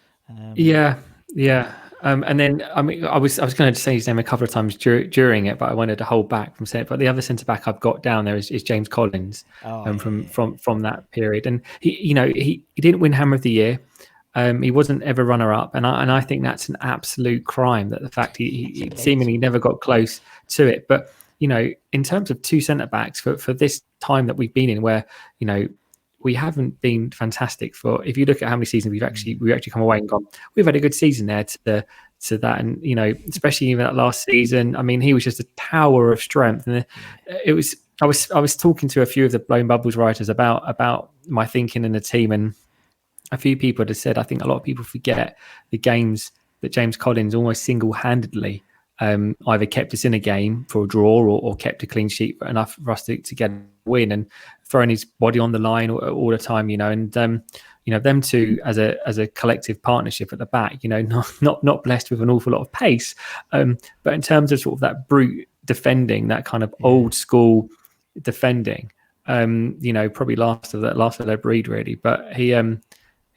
Yeah, yeah. And then I mean, I was going to say his name a couple of times during it, but I wanted to hold back from saying it. But the other centre back I've got down there is James Collins, Oh yeah, from that period, and he didn't win Hammer of the Year. He wasn't ever runner up, and I think that's an absolute crime. That the fact he seemingly never got close to it. But in terms of two centre backs for this time that we've been in, where we haven't been fantastic for. If you look at how many seasons we've actually come away and gone, we've had a good season there to that, and especially even that last season. I mean, he was just a tower of strength, and it was. I was talking to a few of the Blown Bubbles writers about my thinking in the team, and a few people had said, I think a lot of people forget the games that James Collins almost single-handedly either kept us in a game for a draw or kept a clean sheet enough for us to get a win, and throwing his body on the line all the time, and them two as a collective partnership at the back, not blessed with an awful lot of pace, but in terms of sort of that brute defending, that kind of old school defending, probably last of their breed really, but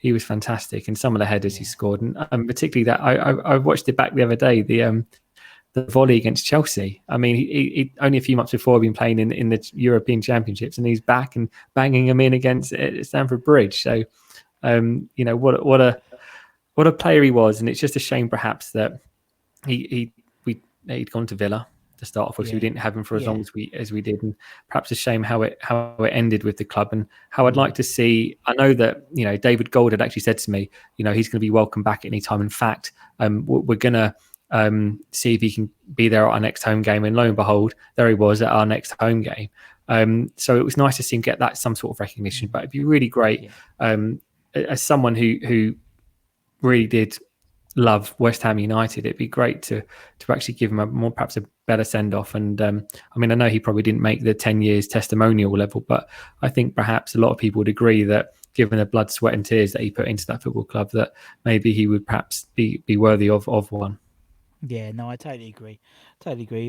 he was fantastic, and some of the headers he scored, and particularly that I watched it back the other day, the volley against Chelsea. I mean, he only a few months before had been playing in the European Championships, and he's back and banging him in against Stamford Bridge. So, what a player he was, and it's just a shame perhaps that he'd gone to Villa to start off with. So we didn't have him for as long as we did, and perhaps a shame how it ended with the club, and how I'd like to see. I know that David Gold had actually said to me, he's going to be welcome back at any time. In fact, we're going to see if he can be there at our next home game, and lo and behold, there he was at our next home game. So it was nice to see him get that some sort of recognition. But it'd be really great as someone who really did love West Ham United, it'd be great to actually give him perhaps a better send off. And I mean, I know he probably didn't make the 10 years testimonial level, but I think perhaps a lot of people would agree that given the blood, sweat and tears that he put into that football club, that maybe he would perhaps be worthy of one. Yeah, no, I totally agree.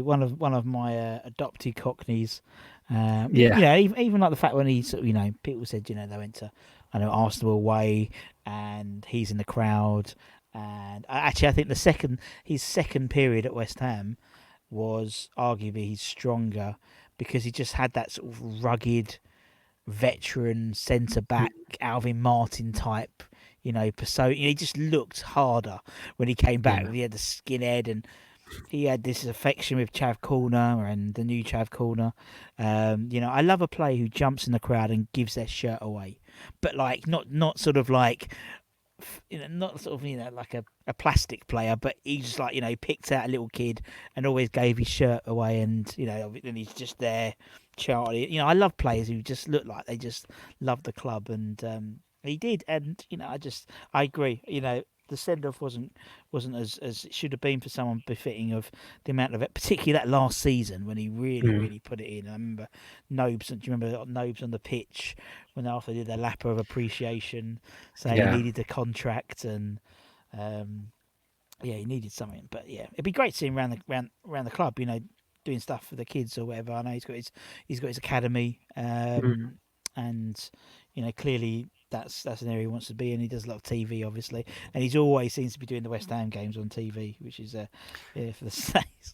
One of my adopted Cockneys. Even like the fact when he sort of, people said, they went to, Arsenal away, and he's in the crowd. And actually, I think his second period at West Ham was arguably his stronger, because he just had that sort of rugged veteran centre back Alvin Martin type, persona. He just looked harder when he came back. He had the skinhead, and he had this affection with Chav Corner and the new Chav Corner. I love a player who jumps in the crowd and gives their shirt away, but like not sort of like, not sort of like a plastic player, but he just like picked out a little kid and always gave his shirt away, and and he's just there, Charlie. I love players who just look like they just love the club, and he did, and I agree. The send off wasn't as it should have been for someone befitting of the amount of it, particularly that last season when he really put it in. I remember Nobes. Do you remember Nobes on the pitch when after they did their lap of appreciation, saying he needed the contract, and he needed something. But yeah, it'd be great to see him around the club, doing stuff for the kids or whatever. I know he's got his academy, and clearly that's an area he wants to be in. He does a lot of TV, obviously, and he's always seems to be doing the West Ham games on TV, which is for the States.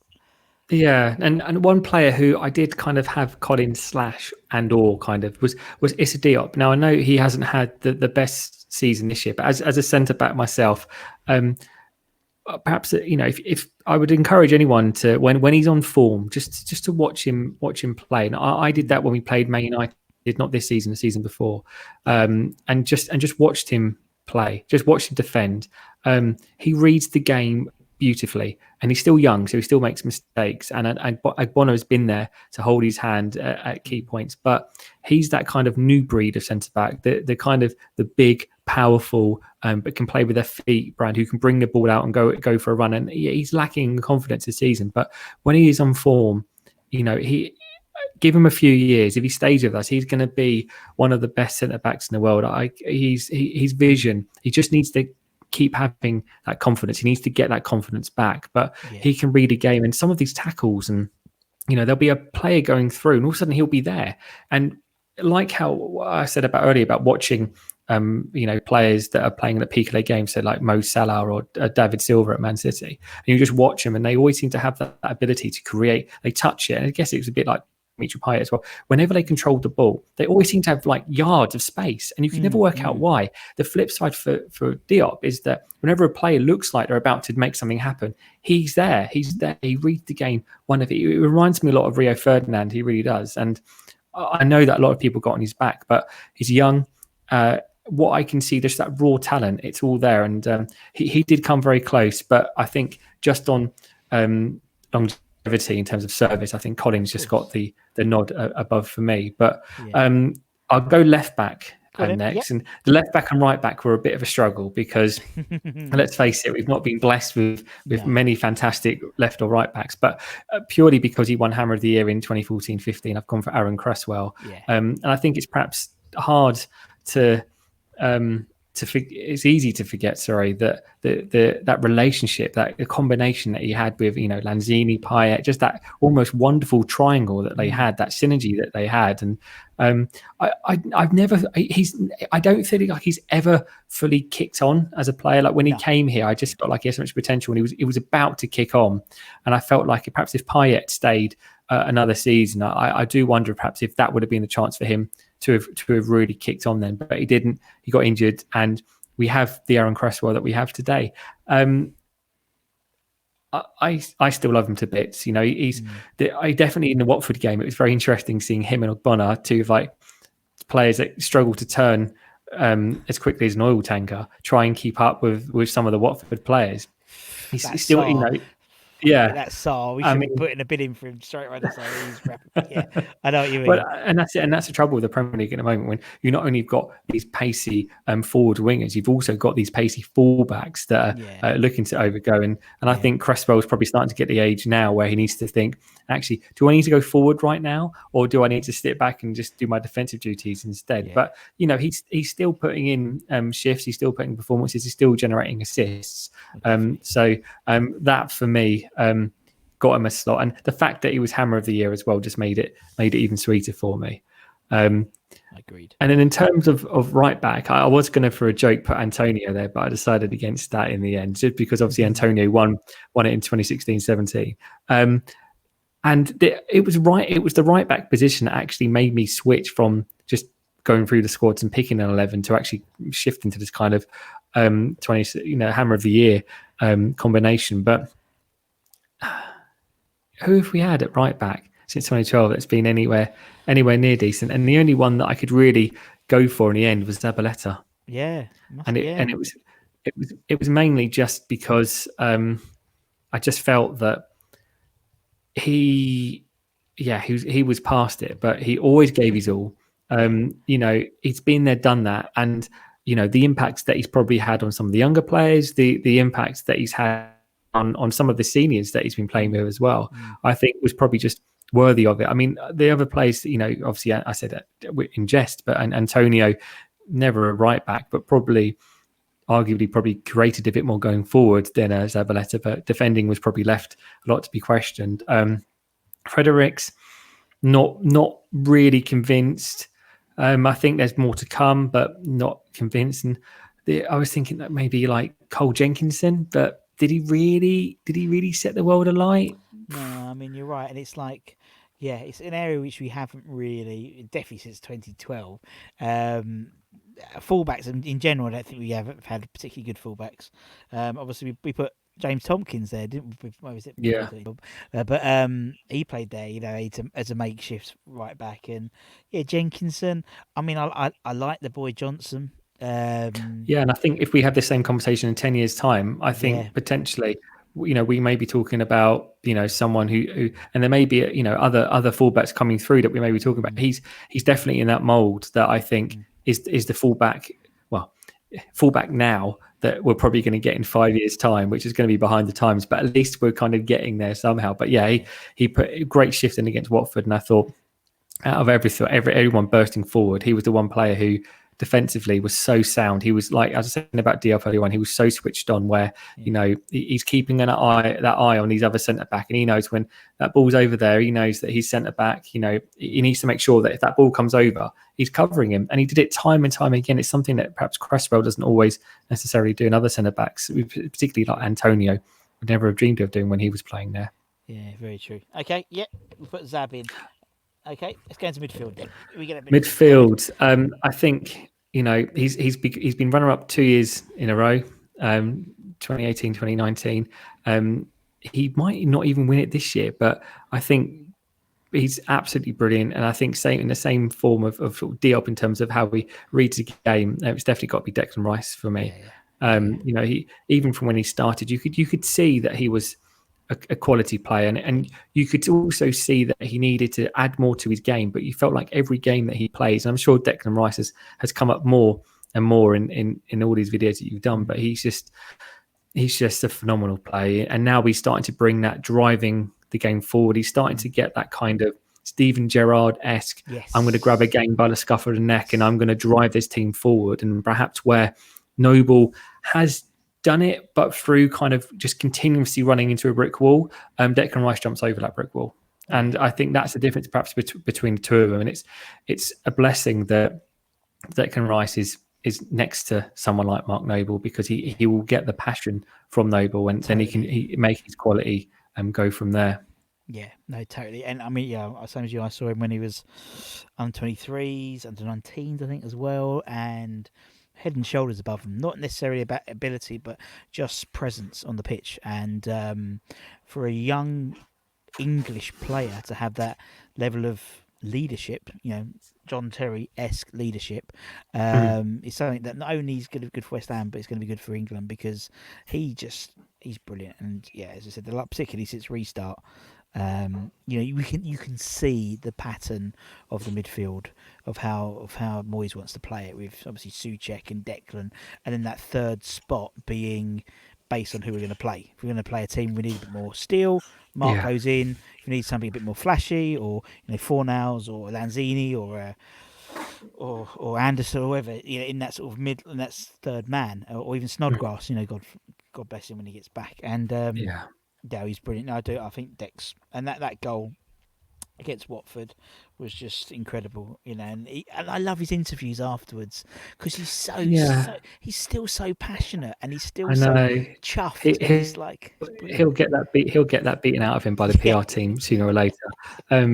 Yeah, and one player who I did kind of have Collins / and or kind of was Issa Diop. Now I know he hasn't had the best season this year, but as a centre back myself, perhaps if I would encourage anyone to when he's on form, just to watch him play. And I did that when we played Man United not this season, the season before, and just watched him play, just watched him defend. He reads the game beautifully, and he's still young, so he still makes mistakes. And Agbono has been there to hold his hand at key points, but he's that kind of new breed of centre back, the kind of the big, powerful, but can play with their feet brand, who can bring the ball out and go for a run. And he's lacking confidence this season, but when he is on form, he give him a few years. If he stays with us, he's going to be one of the best centre backs in the world. He's vision. He just needs to keep having that confidence. He needs to get that confidence back. But he can read a game, and some of these tackles, and there'll be a player going through, and all of a sudden he'll be there. And like how I said about earlier about watching, players that are playing at the peak of their game, so like Mo Salah or David Silva at Man City, and you just watch them, and they always seem to have that ability to create. They touch it, and I guess it was a bit like Dimitri Payet as well. Whenever they controlled the ball, they always seem to have like yards of space, and you can never work out why. The flip side for Diop is that whenever a player looks like they're about to make something happen, he's there. He reads the game. It reminds me a lot of Rio Ferdinand. He really does. And I know that a lot of people got on his back, but he's young. What I can see, just that raw talent, it's all there. And he did come very close, but I think just on longevity in terms of service, I think Collins just got the nod above for me. But I'll go left back next. And the left back and right back were a bit of a struggle because let's face it, we've not been blessed with many fantastic left or right backs, but purely because he won Hammer of the Year in 2014-15, I've gone for Aaron Cresswell. And I think it's perhaps hard to it's easy to forget, that that relationship, that the combination that he had with Lanzini, Payet, just that almost wonderful triangle that they had, that synergy that they had. And I don't think like he's ever fully kicked on as a player. Like when he came here, I just felt like he had so much potential, and he was about to kick on. And I felt like perhaps if Payet stayed another season, I do wonder perhaps if that would have been the chance for him to have really kicked on then, but he didn't. He got injured, and we have the Aaron Cresswell that we have today. I still love him to bits. He's I definitely, in the Watford game, it was very interesting seeing him and Ogbonna, two of like players that struggle to turn as quickly as an oil tanker, try and keep up with some of the Watford players. He's still, that's Saar. We should be putting a bid in for him straight away. I know what you mean. But and that's the trouble with the Premier League at the moment, when you not only have got these pacey forward wingers, you've also got these pacey fullbacks that are looking to overgo. And I think Cresswell's probably starting to get the age now where he needs to think, actually, do I need to go forward right now, or do I need to sit back and just do my defensive duties instead? But he's still putting in shifts, he's still putting performances, he's still generating assists. So that for me got him a slot, and the fact that he was Hammer of the Year as well just made it even sweeter for me. Agreed. And then in terms of right back, I was going to, for a joke, put Antonio there, but I decided against that in the end, just because obviously Antonio won it in 2016-17. And it was the right back position that actually made me switch from just going through the squads and picking an 11 to actually shifting to this kind of 20 Hammer of the Year combination. But who have we had at right back since 2012 that's been anywhere near decent? And the only one that I could really go for in the end was Zabaleta. It was mainly just because I just felt that he was past it, but he always gave his all. He's been there, done that, and the impacts that he's probably had on some of the younger players, the impacts that he's had on some of the seniors that he's been playing with as well, I think was probably just worthy of it. I mean, the other players, obviously I said that in jest, but Antonio, never a right back, but arguably created a bit more going forward than Zabaleta, but defending was probably left a lot to be questioned. Fredericks, not really convinced. I think there's more to come, but not convinced. And I was thinking that maybe like Cole Jenkinson, but did he really set the world alight? No, I mean, you're right. And it's like, it's an area which we haven't really, definitely since 2012. Fullbacks in general, I don't think we have had particularly good fullbacks. Obviously, we put James Tompkins there, didn't we? Where was it? Yeah. But he played there, as a makeshift right back, and yeah, Jenkinson. I mean, I like the boy Johnson. Yeah, and I think if we have the same conversation in 10 years' time, I Yeah, think potentially, we may be talking about, someone who and there may be, other fullbacks coming through that we may be talking about. He's definitely in that mold that I think is the fullback, well, fullback now that we're probably going to get in 5 years' time, which is going to be behind the times, but at least we're kind of getting there somehow. But yeah, he put a great shift in against Watford, and I thought out of everyone bursting forward, he was the one player who defensively was so sound. He was like, as I was saying about Diop earlier on, he was so switched on where, he's keeping that eye on his other centre back. And he knows when that ball's over there, he knows that he's centre back, he needs to make sure that if that ball comes over, he's covering him. And he did it time and time again. It's something that perhaps Cresswell doesn't always necessarily do in other centre backs, particularly like Antonio would never have dreamed of doing when he was playing there. Yeah, very true. Okay, yeah, we'll put Zab in. Okay, let's go into midfield then. We get midfield. I think he's been runner up 2 years in a row. 2018, 2019. He might not even win it this year, but I think he's absolutely brilliant. And I think in the same form of Diop in terms of how he reads the game, it's definitely got to be Declan Rice for me. He even from when he started, you could see that he was a quality player, and you could also see that he needed to add more to his game, but you felt like every game that he plays, and I'm sure Declan Rice has come up more and more in all these videos that you've done, but he's just a phenomenal player, and now he's starting to bring that driving the game forward. He's starting to get that kind of Steven Gerrard-esque, I'm going to grab a game by the scruff of the neck and I'm going to drive this team forward, and perhaps where Noble has done it, but through kind of just continuously running into a brick wall, Declan Rice jumps over that brick wall. And I think that's the difference perhaps between the two of them. And it's a blessing that Declan Rice is next to someone like Mark Noble, because he will get the passion from Noble, and then he can make his quality go from there. Yeah, no, totally. And I mean, yeah, same as you, I saw him when he was under 23s, under 19s, I think, as well, and head and shoulders above them. Not necessarily about ability, but just presence on the pitch. And for a young English player to have that level of leadership, John Terry-esque leadership, is something that not only is good for West Ham, but it's going to be good for England, because he's brilliant. And yeah, as I said, particularly since restart, you can see the pattern of the midfield of how Moyes wants to play it, with obviously Souček and Declan, and then that third spot being based on who we're going to play. If we're going to play a team, we need a bit more steel. Mark goes in. If we need something a bit more flashy, or Fornals or Lanzini or Anderson or whoever, in that sort of in that third man, or even Snodgrass. God bless him when he gets back. And yeah, he's brilliant. I think Dex, and that goal against Watford was just incredible, and I love his interviews afterwards, because he's he's still so passionate, and he's still so chuffed. He'll get that beaten out of him by the PR team sooner or later,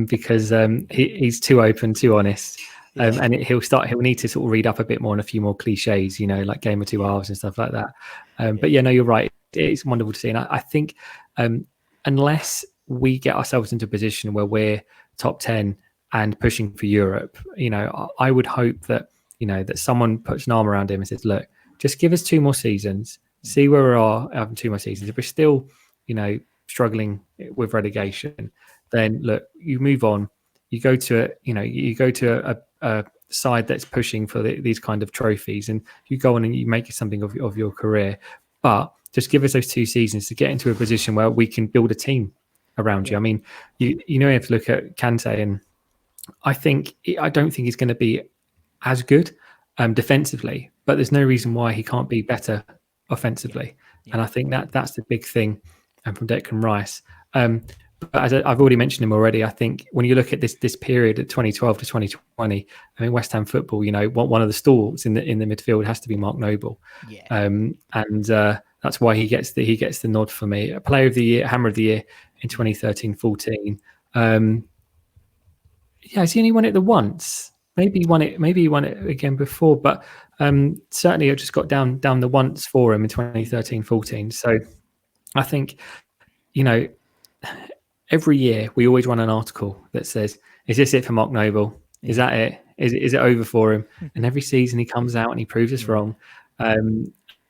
because he's too open, too honest. And he'll need to sort of read up a bit more on a few more cliches, like game of two halves and stuff like that. But yeah, no, you're right. It's wonderful to see. And I think unless we get ourselves into a position where we're top 10 and pushing for Europe, I would hope that, that someone puts an arm around him and says, look, just give us 2 more seasons, see where we are after 2 more seasons. If we're still, struggling with relegation, then look, you move on. You go to a side that's pushing for these kind of trophies, and you go on and you make it something of your career. But just give us those 2 seasons to get into a position where we can build a team around you. I mean, you have to look at Kante, and I don't think he's going to be as good defensively, but there's no reason why he can't be better offensively. And I think that's the big thing from Declan Rice. But as I've already mentioned him already, I think when you look at this period at 2012 to 2020, I mean, West Ham football, one of the stalwarts in the midfield has to be Mark Noble. And that's why he gets the nod for me. A Player of the Year, Hammer of the Year in 2013-14. Has he only won it the once? Maybe he won it again before, but certainly it just got down the once for him in 2013-14. So I think, you know, every year we always run an article that says, "Is this it for Mark Noble? Is Yeah. that it? Is it over for him?" And every season he comes out and he proves us Yeah. wrong.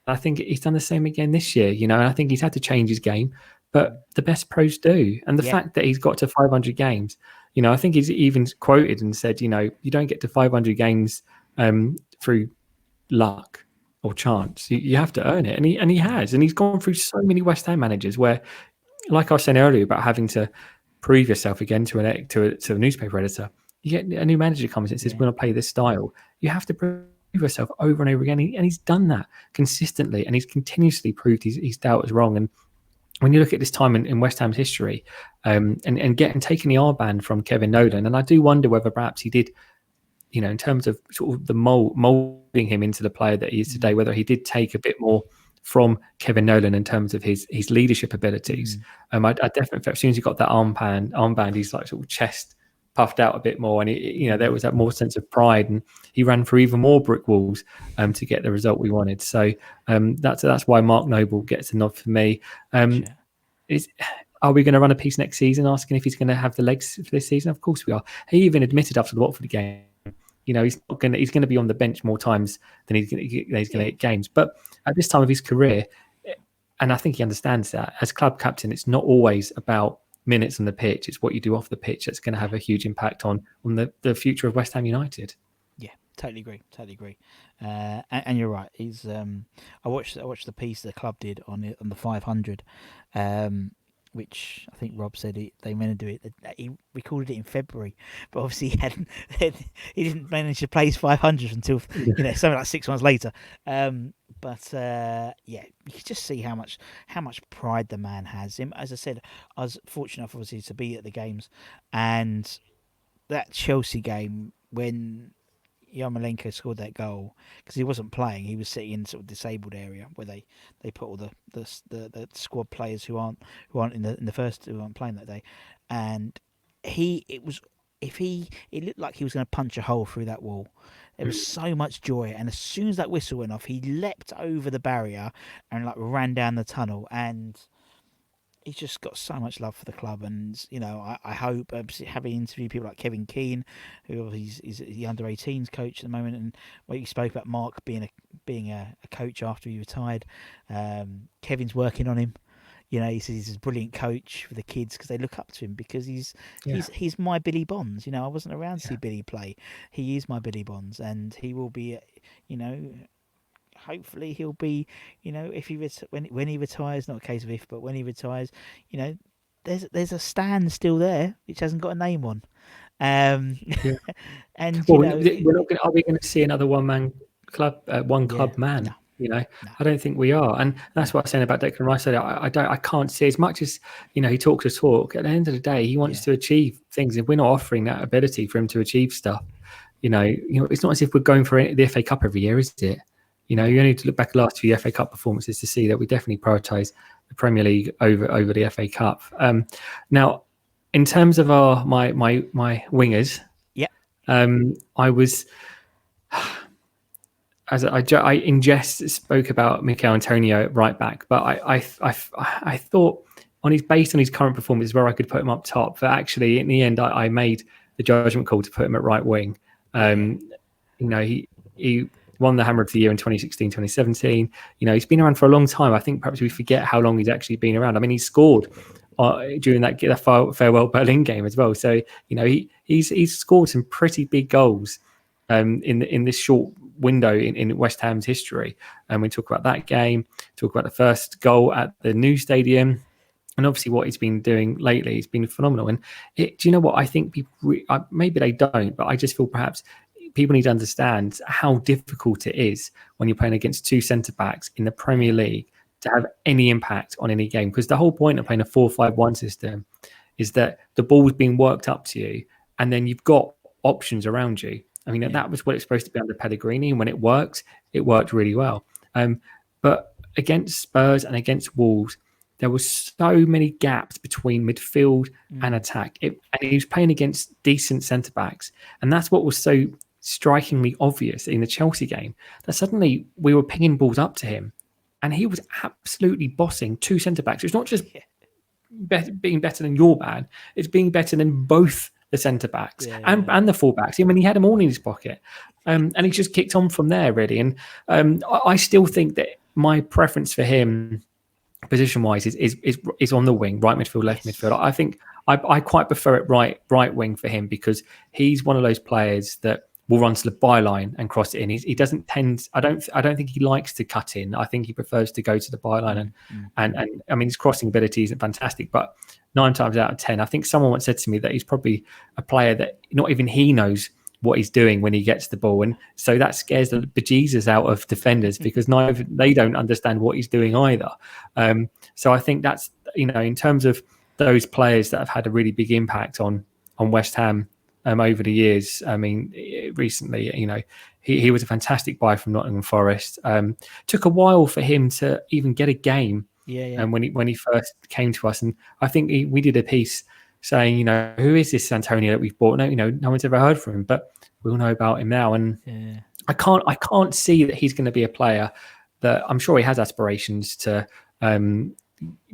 I think he's done the same again this year. And I think he's had to change his game, but the best pros do. And the Yeah. fact that he's got to 500 games, I think he's even quoted and said, you don't get to 500 games through luck or chance. You have to earn it, and he has, and he's gone through so many West Ham managers where, like I was saying earlier about having to prove yourself again to a newspaper editor. You get a new manager comes in and says, Yeah. "We want to play this style." You have to prove yourself over and over again, and he's done that consistently, and he's continuously proved his doubt was wrong. And when you look at this time in West Ham's history, and getting taking the armband from Kevin Nolan, and I do wonder whether perhaps he did, in terms of sort of the molding him into the player that he is today, whether he did take a bit more from Kevin Nolan in terms of his leadership abilities. I definitely felt as soon as he got that armband, he's like sort of chest puffed out a bit more, and there was that more sense of pride, and he ran through even more brick walls to get the result we wanted. So that's why Mark Noble gets a nod for me. Gotcha. Are we going to run a piece next season asking if he's going to have the legs for this season? Of course we are. He even admitted after the Watford game, he's going to be on the bench more times than he's going to get games. But at this time of his career, and I think he understands that, as club captain, it's not always about minutes on the pitch. It's what you do off the pitch that's going to have a huge impact on the future of West Ham United. Yeah, totally agree. Totally agree. And you're right. He's. I watched the piece the club did on the 500, which I think Rob said they meant to do it. He recorded it in February, but obviously he didn't manage to play his 500 until something like 6 months later. But yeah, you can just see how much pride the man has. As I said, I was fortunate enough obviously to be at the games, and that Chelsea game when Yarmolenko scored that goal, because he wasn't playing, he was sitting in sort of disabled area where they put all the squad players who aren't in the first, who aren't playing that day, and it looked like he was going to punch a hole through that wall. There was so much joy, and as soon as that whistle went off, he leapt over the barrier and like ran down the tunnel, and he's just got so much love for the club. And I hope, having interviewed people like Kevin Keane, who is the under-18s coach at the moment, and what you spoke about Mark being a coach after he retired. Kevin's working on him. He says he's a brilliant coach for the kids because they look up to him, because he's my Billy Bonds. I wasn't around to see Billy play. He is my Billy Bonds, and he will be, hopefully he'll be, if he when he retires, not a case of if, but when he retires, there's a stand still there which hasn't got a name on. And we're not going. Are we going to see another one club man? No. I don't think we are, and that's what I was saying about Declan Rice. I can't see, as much as he talks a talk. At the end of the day, he wants to achieve things. If we're not offering that ability for him to achieve stuff, it's not as if we're going for the FA Cup every year, is it? You only need to look back at the last few FA Cup performances to see that we definitely prioritise the Premier League over the FA Cup. Now, in terms of my wingers, I was. As I in jest spoke about Mikel Antonio at right back, but I thought based on his current performance where I could put him up top. But actually, in the end, I made the judgment call to put him at right wing. He won the Hammer of the Year in 2016, 2017. He's been around for a long time. I think perhaps we forget how long he's actually been around. I mean, he scored during that farewell Berlin game as well. So he's scored some pretty big goals in this short window in West Ham's history. And we talk about that game, talk about the first goal at the new stadium, and obviously what he's been doing lately. It's been phenomenal. And do you know what? I think people, maybe they don't, but I just feel perhaps people need to understand how difficult it is when you're playing against two centre-backs in the Premier League to have any impact on any game. Because the whole point of playing a 4-5-1 system is that the ball's being worked up to you, and then you've got options around you. I mean, that was what it's supposed to be under Pellegrini, and when it works, it worked really well. But against Spurs and against Wolves, there were so many gaps between midfield and attack. And he was playing against decent centre-backs. And that's what was so strikingly obvious in the Chelsea game, that suddenly we were pinging balls up to him and he was absolutely bossing two centre backs. It's not just Yeah. being better than your man; it's being better than both the centre backs and the full backs. I mean, he had them all in his pocket, and he just kicked on from there, really. And I still think that my preference for him, position wise, is on the wing, right midfield, left midfield. I think I quite prefer it right wing for him, because he's one of those players that will run to the byline and cross it in. He doesn't tend. I don't think he likes to cut in. I think he prefers to go to the byline and I mean, his crossing ability isn't fantastic, but 9 times out of 10, I think someone once said to me that he's probably a player that not even he knows what he's doing when he gets the ball, and so that scares the bejesus out of defenders, because neither they don't understand what he's doing either. So I think that's, in terms of those players that have had a really big impact on West Ham over the years. I mean, recently, he was a fantastic buy from Nottingham Forest. Took a while for him to even get a game. And when he first came to us, and I think we did a piece saying, who is this Antonio that we've bought? No one's ever heard from him, but we'll know about him now. And I can't see that he's going to be a player that, I'm sure he has aspirations to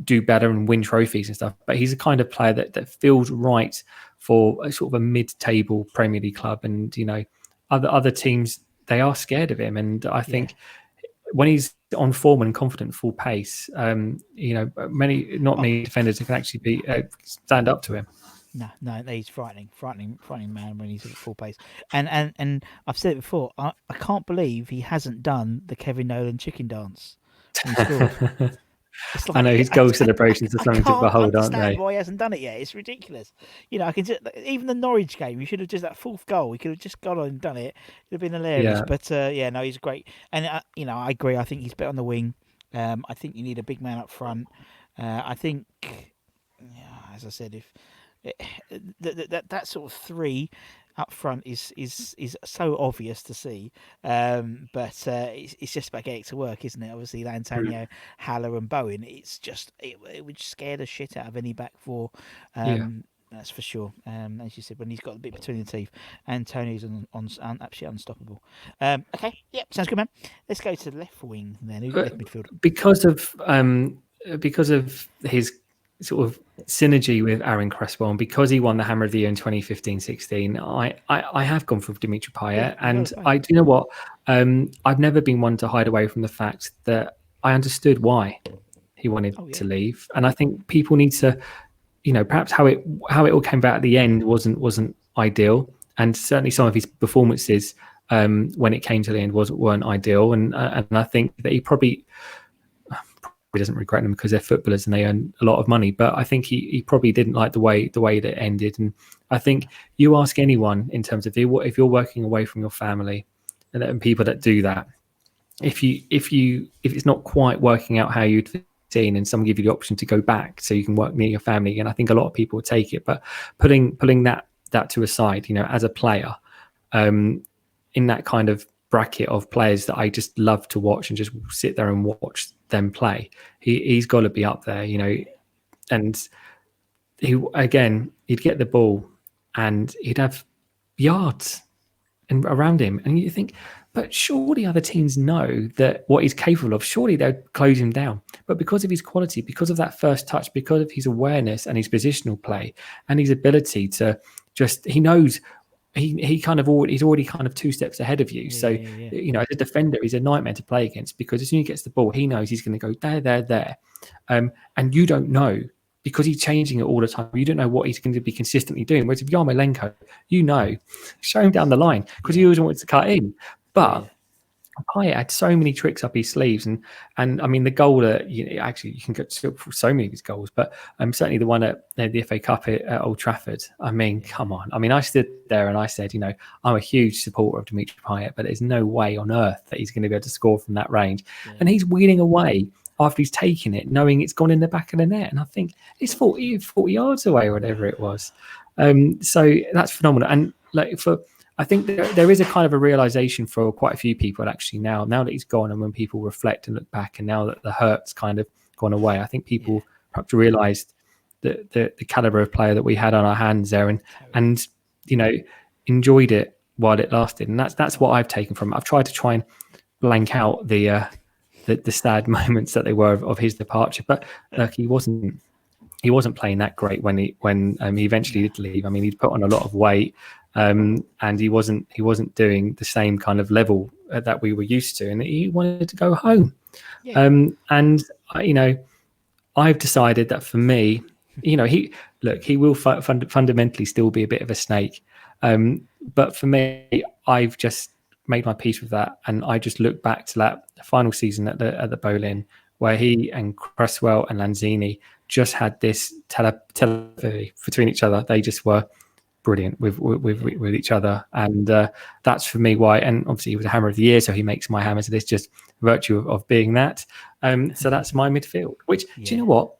do better and win trophies and stuff, but he's the kind of player that feels right for a sort of a mid-table Premier League club. And other teams, they are scared of him, and I think when he's on form and confident, full pace, many defenders who can actually stand up to him. No, he's frightening man when he's at full pace. And I've said it before, I can't believe he hasn't done the Kevin Nolan chicken dance when he scored. Like, I know his goal celebrations are something to behold, aren't they? I understand why he hasn't done it yet. It's ridiculous. I can just, even the Norwich game, you should have just, that fourth goal, he could have just gone on and done it. It'd have been hilarious. But no, he's great. And I agree. I think he's better on the wing. I think you need a big man up front. I think, as I said, if that sort of three up front is so obvious to see, but it's just about getting it to work, isn't it? Obviously, Antonio, Haller, and Bowen. It's just it would scare the shit out of any back four. That's for sure. As you said, when he's got a bit between the teeth, Antonio's absolutely unstoppable. Okay, sounds good, man. Let's go to the left wing then. Who's left midfield? Because of his sort of synergy with Aaron Cresswell, and because he won the Hammer of the Year in 2015-16, I have gone for Dimitri Payet. And do you know what? I've never been one to hide away from the fact that I understood why he wanted to leave. And I think people need to, perhaps how it all came about at the end wasn't ideal. And certainly some of his performances when it came to the end weren't ideal. And I think that he probably doesn't regret them, because they're footballers and they earn a lot of money. But I think he probably didn't like the way that it ended. And I think you ask anyone, in terms of if you're working away from your family, and people that do that, if it's not quite working out how you'd seen, and someone give you the option to go back so you can work near your family again, I think a lot of people would take it. But putting that to a side, as a player, in that kind of bracket of players that I just love to watch and just sit there and watch them play, he's got to be up there, and he'd get the ball and he'd have yards and around him, and you think, but surely other teams know that what he's capable of, surely they'll close him down. But because of his quality, because of that first touch, because of his awareness and his positional play and his ability to he knows he's already kind of 2 steps ahead of you. As a defender, he's a nightmare to play against, because as soon as he gets the ball, he knows he's going to go there. And you don't know, because he's changing it all the time. You don't know what he's going to be consistently doing. Whereas if Yarmolenko, show him down the line, because he always wants to cut in. But Payet had so many tricks up his sleeves, and I mean, the goal that you can get for so many of his goals, but certainly the one at the FA Cup at Old Trafford. I mean, come on. I mean, I stood there and I said, I'm a huge supporter of Dimitri Payet, but there's no way on earth that he's going to be able to score from that range. And he's wheeling away after he's taken it, knowing it's gone in the back of the net. And I think it's 40 yards away or whatever it was. So that's phenomenal. And I think there is a kind of a realization for quite a few people, actually, now that he's gone, and when people reflect and look back, and now that the hurt's kind of gone away, I think people perhaps realized the caliber of player that we had on our hands there, and enjoyed it while it lasted. And that's what I've taken from it. I've tried to blank out the the sad moments that they were of his departure. But look, he wasn't playing that great when he eventually did leave. I mean, he'd put on a lot of weight, and he wasn't doing the same kind of level that we were used to, and he wanted to go home. Yeah. And I've decided that for me, he will fundamentally still be a bit of a snake, but for me, I've just made my peace with that, and I just look back to that final season at the Boleyn, where he and Cresswell and Lanzini just had this telepathy between each other. They just were brilliant with each other, and that's for me why. And obviously, he was a Hammer of the Year, so he makes my Hammers list just virtue of being that. So that's my midfield. Which do you know what?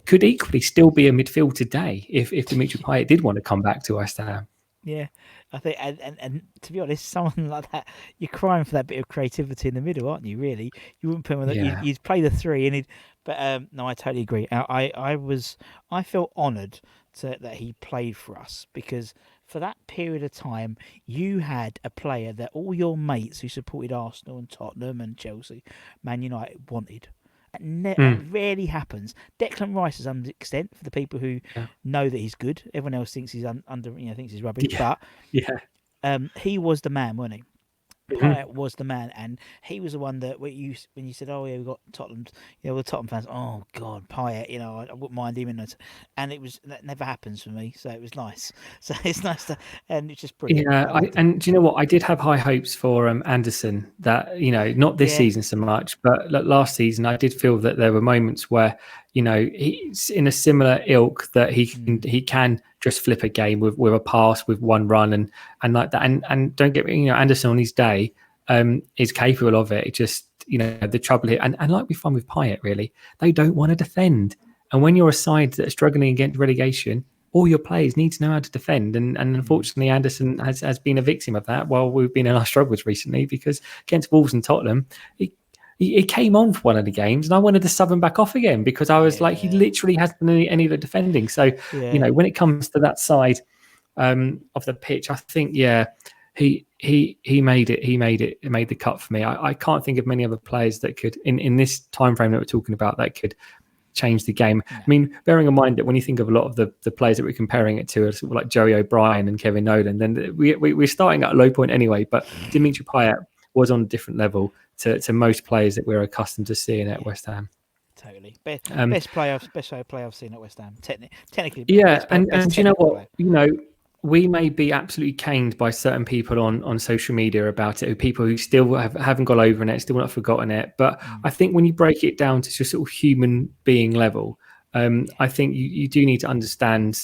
Could equally still be a midfield today if Dimitri Payet did want to come back to West Ham. Yeah, I think, and to be honest, someone like that, you're crying for that bit of creativity in the middle, aren't you? Really, you wouldn't put him on. Yeah. You'd play the three, and but no, I totally agree. I felt honoured that he played for us, because for that period of time, you had a player that all your mates who supported Arsenal and Tottenham and Chelsea, Man United wanted. That rarely happens. Declan Rice is under extent for the people who know that he's good. Everyone else thinks he's thinks he's rubbish. Yeah. But he was the man, wasn't he? Mm-hmm. Payet was the man, and he was the one that when you said, "Oh yeah, we got Tottenham," the Tottenham fans, "Oh God, Payet," I wouldn't mind him, and that never happens for me, so it was nice. So it's nice and it's just brilliant. Yeah, and do you know what? I did have high hopes for Anderson. That not this season so much, but last season I did feel that there were moments where he's in a similar ilk, that he can just flip a game with a pass, with one run, and like that. And don't get me, Anderson on his day is capable of it. It just the trouble here, and like we find with Payet, really, they don't want to defend. And when you're a side that are struggling against relegation, all your players need to know how to defend, and unfortunately Anderson has been a victim of that while we've been in our struggles recently, because against Wolves and Tottenham he came on for one of the games and I wanted to sub him back off again, because I was like, he literally hasn't done any of the defending. So when it comes to that side of the pitch, I think he made the cut for me. I can't think of many other players that could in this time frame that we're talking about that could change the game. I mean, bearing in mind that when you think of a lot of the players that we're comparing it to, sort of like Joey O'Brien and Kevin Nolan, then we're starting at a low point anyway. But Dimitri Payet was on a different level to most players that we're accustomed to seeing at West Ham. Totally, best player I've seen at West Ham. Technically, and you know what? We may be absolutely caned by certain people on social media about it, people who still haven't got over it, still not forgotten it. But I think when you break it down to just sort of human being level, I think you do need to understand,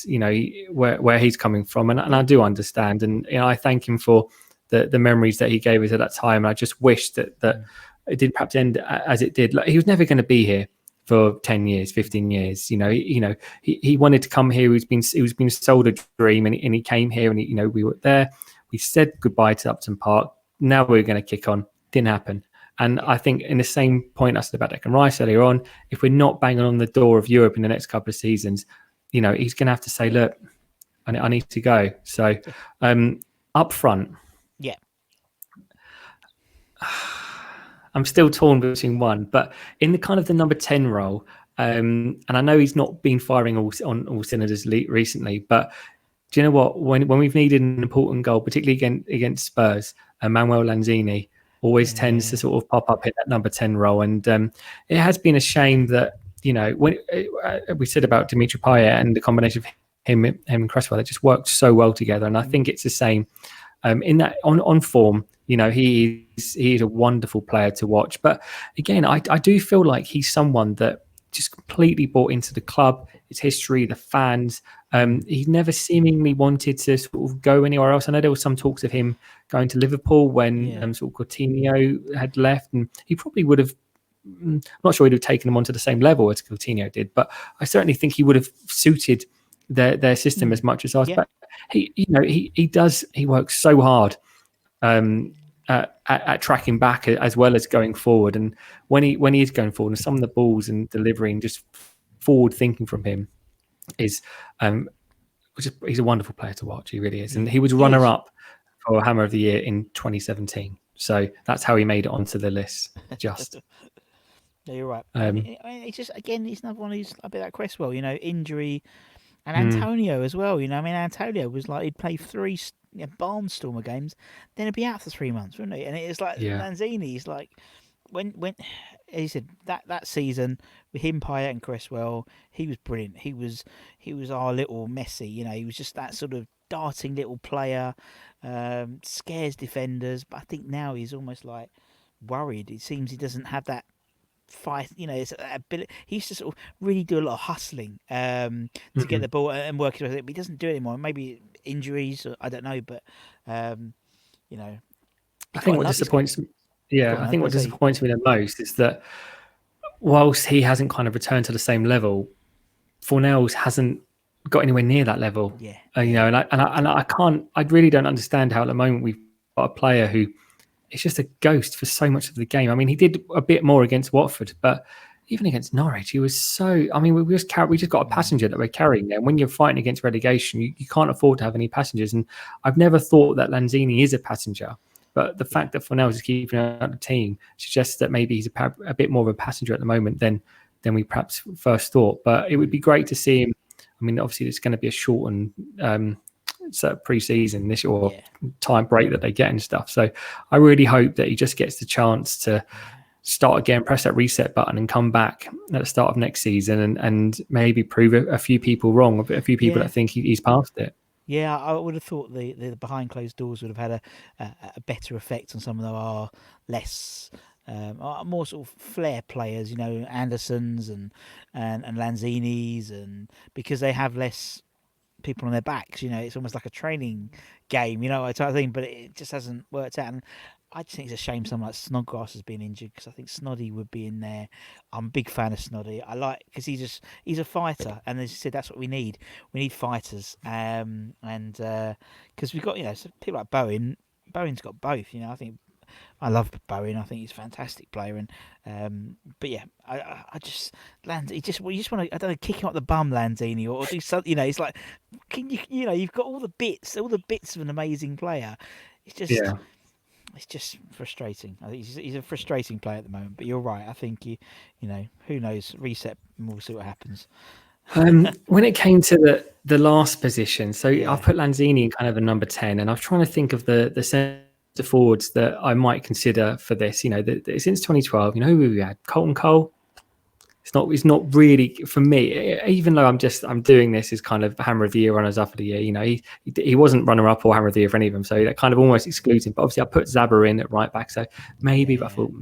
where he's coming from, and I do understand, and I thank him for the memories that he gave us at that time. And I just wish that it did perhaps end as it did. Like, he was never going to be here for 10 years, 15 years. He wanted to come here. He was being sold a dream, and he came here, and we were there. We said goodbye to Upton Park. Now we're going to kick on. Didn't happen. And I think in the same point I said about Declan Rice earlier on, if we're not banging on the door of Europe in the next couple of seasons, he's going to have to say, look, I need to go. So up front, I'm still torn between one, but in the kind of the number 10 role, and I know he's not been firing on all cylinders recently, but do you know what? When we've needed an important goal, particularly against Spurs, Manuel Lanzini always tends to sort of pop up in that number 10 role. And it has been a shame that, when we said about Dimitri Payet and the combination of him and Cresswell, it just worked so well together. And I think it's the same in that on form. He is a wonderful player to watch. But again, I do feel like he's someone that just completely bought into the club, its history, the fans. He never seemingly wanted to sort of go anywhere else. I know there was some talks of him going to Liverpool when sort of Coutinho had left, and he probably would have. I'm not sure he'd have taken him onto the same level as Coutinho did, but I certainly think he would have suited their system as much as us. But he works so hard at tracking back as well as going forward. And when he is going forward, and some of the balls and delivery and just forward thinking from him is he's a wonderful player to watch. He really is. And he was runner up for Hammer of the Year in 2017. So that's how he made it onto the list. Just Yeah, you're right. And Um, it's just again, he's another one who's a bit like Cresswell, injury, and mm, Antonio as well. Antonio was like he'd play three Barnstormer games, then he'd be out for 3 months, wouldn't he? And it's like yeah. Lanzini's like when he said that season with him, Payet and Cresswell, he was brilliant. He was our little Messi. He was just that sort of darting little player, scares defenders. But I think now he's almost like worried. It seems he doesn't have that fight. It's ability. He used to sort of really do a lot of hustling to get Mhm. the ball and work it. But he doesn't do it anymore. Maybe injuries, or, I don't know. But um, you know, I he's think got what enough. He's got. disappoints, Go yeah, on. I I was think going what to say, disappoints me the most is that whilst he hasn't kind of returned to the same level, Fornells hasn't got anywhere near that level. yeah, yeah, I can't, I really don't understand how at the moment we've got a player who is just a ghost for so much of the game. I mean, he did a bit more against Watford, but even against Norwich, he was so. I mean, we just got a passenger that we're carrying there. And when you're fighting against relegation, you can't afford to have any passengers. And I've never thought that Lanzini is a passenger, but the yeah, fact that Fornells is keeping out the team suggests that maybe he's a bit more of a passenger at the moment than we perhaps first thought. But it would be great to see him. I mean, obviously, it's going to be a shortened pre-season this or yeah, time break that they get and stuff. So I really hope that he just gets the chance to yeah, start again, press that reset button, and come back at the start of next season, and maybe prove a few people wrong, a few people yeah. that think he's past it. Yeah, I would have thought the behind closed doors would have had a better effect on some of our less more sort of flair players, Andersons and Lanzinis, and because they have less people on their backs. It's almost like a training game, type of thing. But it just hasn't worked out. And I just think it's a shame someone like Snodgrass has been injured, because I think Snoddy would be in there. I'm a big fan of Snoddy. I like, because he's a fighter, and as you said, that's what we need. We need fighters, and because we've got people like Bowen. Bowen's got both. I think I love Bowen. I think he's a fantastic player, and but yeah, I just He just you just want to, I don't know, kick him up the bum, Lanzini, or do something. It's like, can you've got all the bits of an amazing player. It's just Yeah. it's just frustrating. I think he's a frustrating player at the moment. But you're right. I think who knows? Reset, and we'll see what happens. When it came to the last position, so I've Yeah, put Lanzini in kind of a number 10, and I was trying to think of the centre forwards that I might consider for this. Since 2012, who we had? Colton Cole. It's not really for me. Even though I'm doing this as kind of hammer of the year, runners up of the year. He wasn't runner up or hammer of the year for any of them, so that kind of almost excludes him. But obviously, I put Zabber in at right back, so maybe. But I yeah, thought,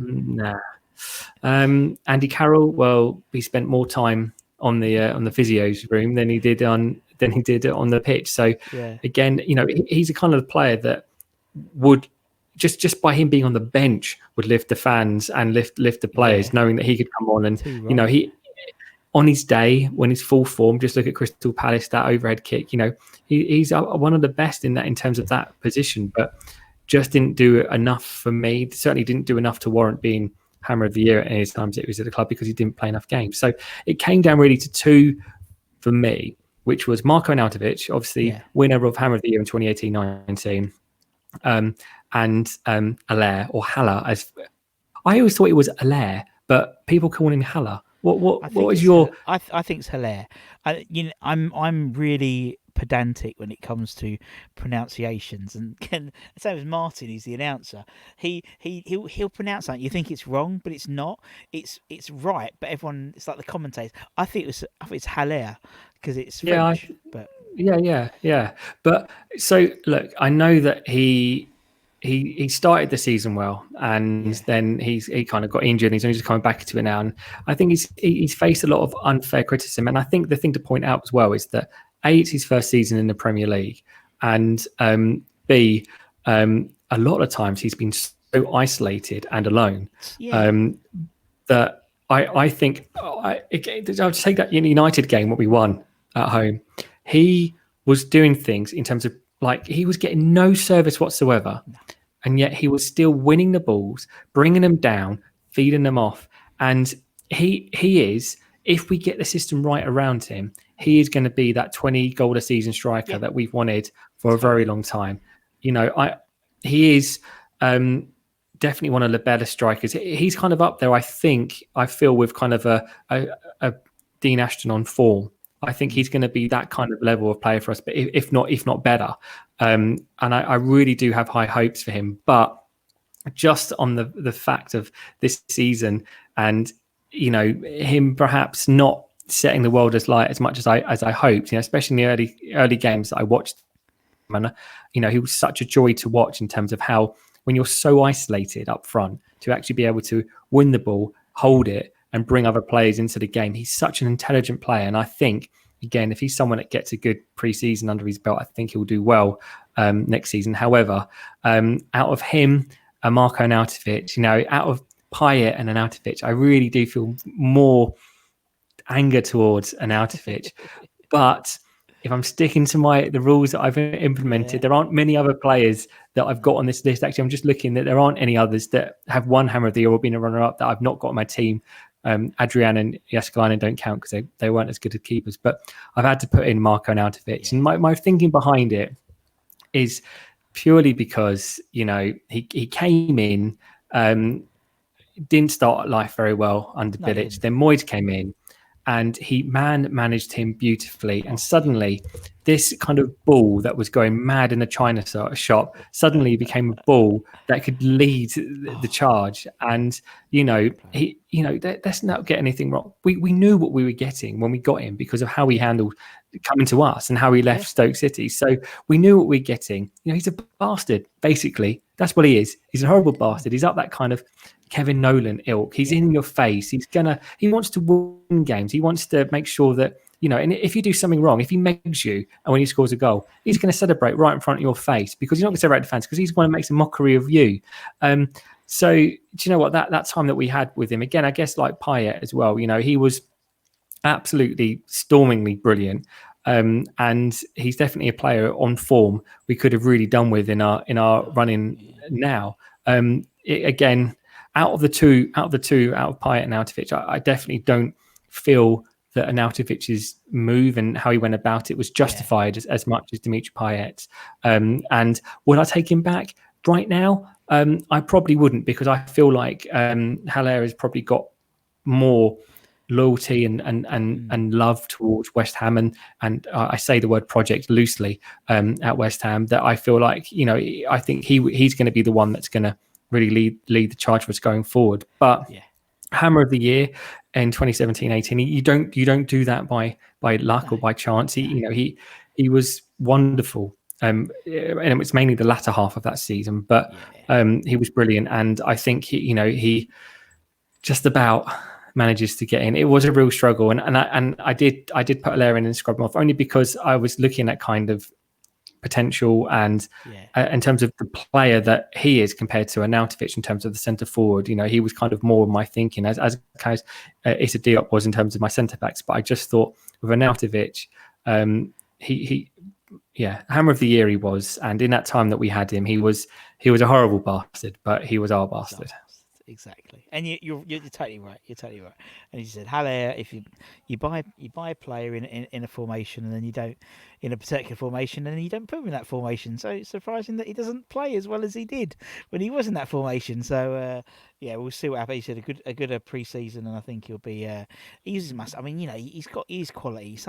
nah. Andy Carroll. Well, he spent more time on the physio's room than he did on the pitch. So yeah, again, he's a kind of player that would just by him being on the bench would lift the fans and lift the players, yeah. knowing that he could come on and Too right. he on his day when he's full form. Just look at Crystal Palace, that overhead kick. He's one of the best in terms of that position, but just didn't do enough for me. Certainly didn't do enough to warrant being Hammer of the Year at any times it was at the club, because he didn't play enough games. So it came down really to two for me, which was Marko Nautovic, obviously Yeah, winner of Hammer of the Year in 2018-19, and Allaire, or Haller, as I always thought it was Allaire, but people call him Haller. What I what what think was it's your? I think it's hilarious. I'm really pedantic when it comes to pronunciations, and same as Martin, he's the announcer. He'll pronounce something, you think it's wrong, but it's not. It's right, but everyone, it's like the commentators. I think it's Haller because it's Yeah, French, but yeah. But so look, I know that he started the season well, and yeah, then he kind of got injured, and he's only just coming back to it now. And I think he's faced a lot of unfair criticism. And I think the thing to point out as well is that A, it's his first season in the Premier League, and B, a lot of times he's been so isolated and alone, yeah, um, that I think I'll just take that United game, what we won at home. He was doing things in terms of, like, he was getting no service whatsoever, no, and yet he was still winning the balls, bringing them down, feeding them off. And he is, if we get the system right around him, he is going to be that 20 goal a season striker yeah, that we've wanted for a very totally, long time. I he is. definitely one of the better strikers. He's kind of up there, I feel, with kind of a Dean Ashton on form. I think he's going to be that kind of level of player for us, but if not better. And I really do have high hopes for him. But just on the fact of this season, and him perhaps not setting the world as light as much as I hoped, especially in the early games that I watched, and he was such a joy to watch in terms of how, when you're so isolated up front, to actually be able to win the ball, hold it, and bring other players into the game. He's such an intelligent player, and I think, again, if he's someone that gets a good pre-season under his belt, I think he'll do well next season. However, out of him, Marko Arnautovic, out of Payet and Arnautovic, I really do feel more anger towards Arnautovic. But if I'm sticking to the rules that I've implemented, there aren't many other players that I've got on this list. Actually, I'm just looking that there aren't any others that have won Hammer of the Year or been a runner-up that I've not got on my team. Adrian and Jääskeläinen don't count because they weren't as good as keepers. But I've had to put in Marko Arnautovic. And my thinking behind it is purely because, he came in, didn't start life very well under Bilic. Then Moyes came in, and he managed him beautifully. And suddenly, this kind of ball that was going mad in the China shop suddenly became a ball that could lead the charge. And let's not get anything wrong. We knew what we were getting when we got him because of how he handled coming to us and how he left Stoke City. So we knew what we were getting. He's a bastard, basically. That's what he is. He's a horrible bastard. He's up that kind of Kevin Nolan ilk. He's in your face. He wants to win games. He wants to make sure that, and if you do something wrong, if he megs you and when he scores a goal, he's going to celebrate right in front of your face, because he's not going to celebrate the fans, because he's going to make a mockery of you. So do you know what, that time that we had with him, again, I guess like Payet as well, he was absolutely stormingly brilliant. And he's definitely a player on form we could have really done with in our running now. Again, out of Payet and Arnautovic, I definitely don't feel that Arnautovic's move and how he went about it was justified as much as Dimitri Payet's. And would I take him back right now? I probably wouldn't, because I feel like Haller has probably got more loyalty and love towards West Ham, and I say the word project loosely at West Ham, that I feel like I think he's going to be the one that's going to really lead the charge for us going forward. But Hammer of the Year in 2017-18, you don't do that by luck or by chance. He was wonderful. And it was mainly the latter half of that season, but he was brilliant, and I think he just about manages to get in. It was a real struggle, and I did put Allaire in and scrub him off, only because I was looking at kind of potential and in terms of the player that he is compared to Arnautovic in terms of the centre forward. He was kind of more of my thinking as Issa Diop was in terms of my centre backs. But I just thought with Arnautovic, he Hammer of the Year he was, and in that time that we had him, he was a horrible bastard, but he was our bastard. Exactly, and you're totally right. You're totally right. And you said Haller, if you buy a player in a formation, and then you don't in a particular formation, and then you don't put him in that formation. So it's surprising that he doesn't play as well as he did when he was in that formation. So we'll see what happens. He said a good pre-season, and I think he'll be. He's must. I mean, he's got his quality.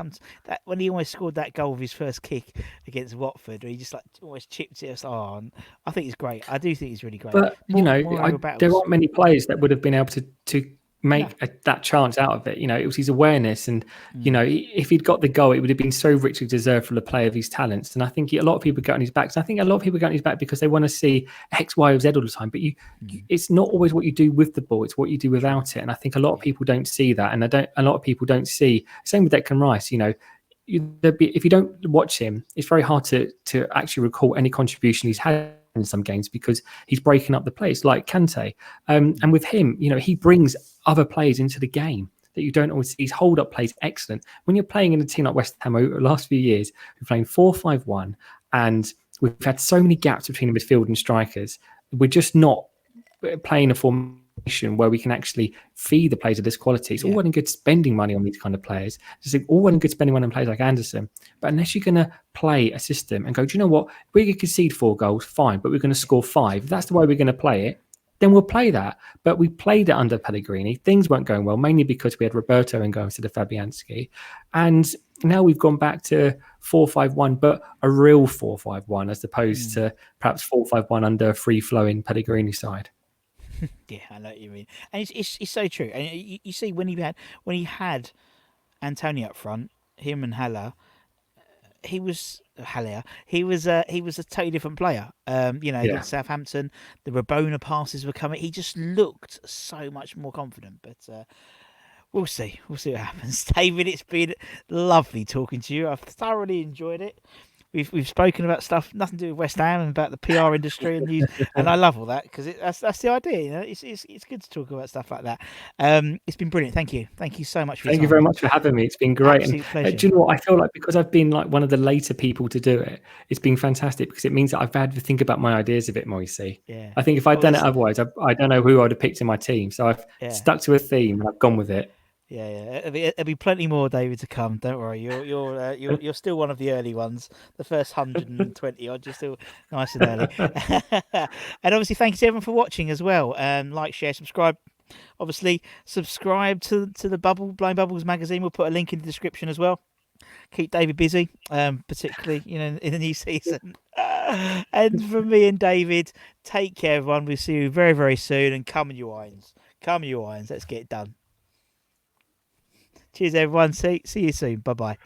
That when he almost scored that goal with his first kick against Watford, where he just almost chipped it. I think he's great. I do think he's really great. But there aren't many players that would have been able to make that chance out of it. It was his awareness, and if he'd got the goal, it would have been so richly deserved for the play of his talents. And I think a lot of people get on his back. So I think a lot of people get on his back because they want to see X, Y, or Z all the time. But it's not always what you do with the ball; it's what you do without it. And I think a lot of people don't see that, and a lot of people don't see. Same with Declan Rice. If you don't watch him, it's very hard to actually recall any contribution he's had in some games, because he's breaking up the plays like Kante. And with him, he brings other players into the game that you don't always see. His hold-up plays excellent. When you're playing in a team like West Ham over the last few years, we're playing 4-5-1, and we've had so many gaps between the midfield and strikers. We're just not playing a formation where we can actually feed the players of this quality. It's all well and good spending money on these kind of players. It's all well and good spending money on players like Anderson. But unless you're going to play a system and go, do you know what? We could concede 4 goals, fine, but we're going to score 5. If that's the way we're going to play it, then we'll play that. But we played it under Pellegrini. Things weren't going well, mainly because we had Roberto and going instead of Fabianski. And now we've gone back to 4-5-1, but a real 4-5-1 as opposed to perhaps 4-5-1 under a free-flowing Pellegrini side. Yeah, I know what you mean, and it's so true. And you see when he had Antonio up front, him and Haller, he was a totally different player. Against Southampton, the Rabona passes were coming. He just looked so much more confident. But we'll see. We'll see what happens. David, it's been lovely talking to you. I've thoroughly enjoyed it. We've spoken about stuff nothing to do with West Ham and about the PR industry and news, and I love all that because that's the idea. You know, it's good to talk about stuff like that. It's been brilliant. Thank you so much for your time. Thank you very much for having me. It's been great. Absolute pleasure. Do you know what? I feel like because I've been like one of the later people to do it, it's been fantastic because it means that I've had to think about my ideas a bit more. You see, I think if I'd done it otherwise, I don't know who I'd have picked in my team. So I've stuck to a theme and I've gone with it. Yeah. There'll be plenty more, David, to come. Don't worry. You're still one of the early ones. The first 120 odd. You're still nice and early. And obviously, thank you to everyone for watching as well. Like, share, subscribe. Obviously, subscribe to the Blind Bubbles magazine. We'll put a link in the description as well. Keep David busy, particularly in the new season. And from me and David, take care, everyone. We'll see you very, very soon. And come on, you irons. Let's get it done. Cheers, everyone. See you soon. Bye-bye.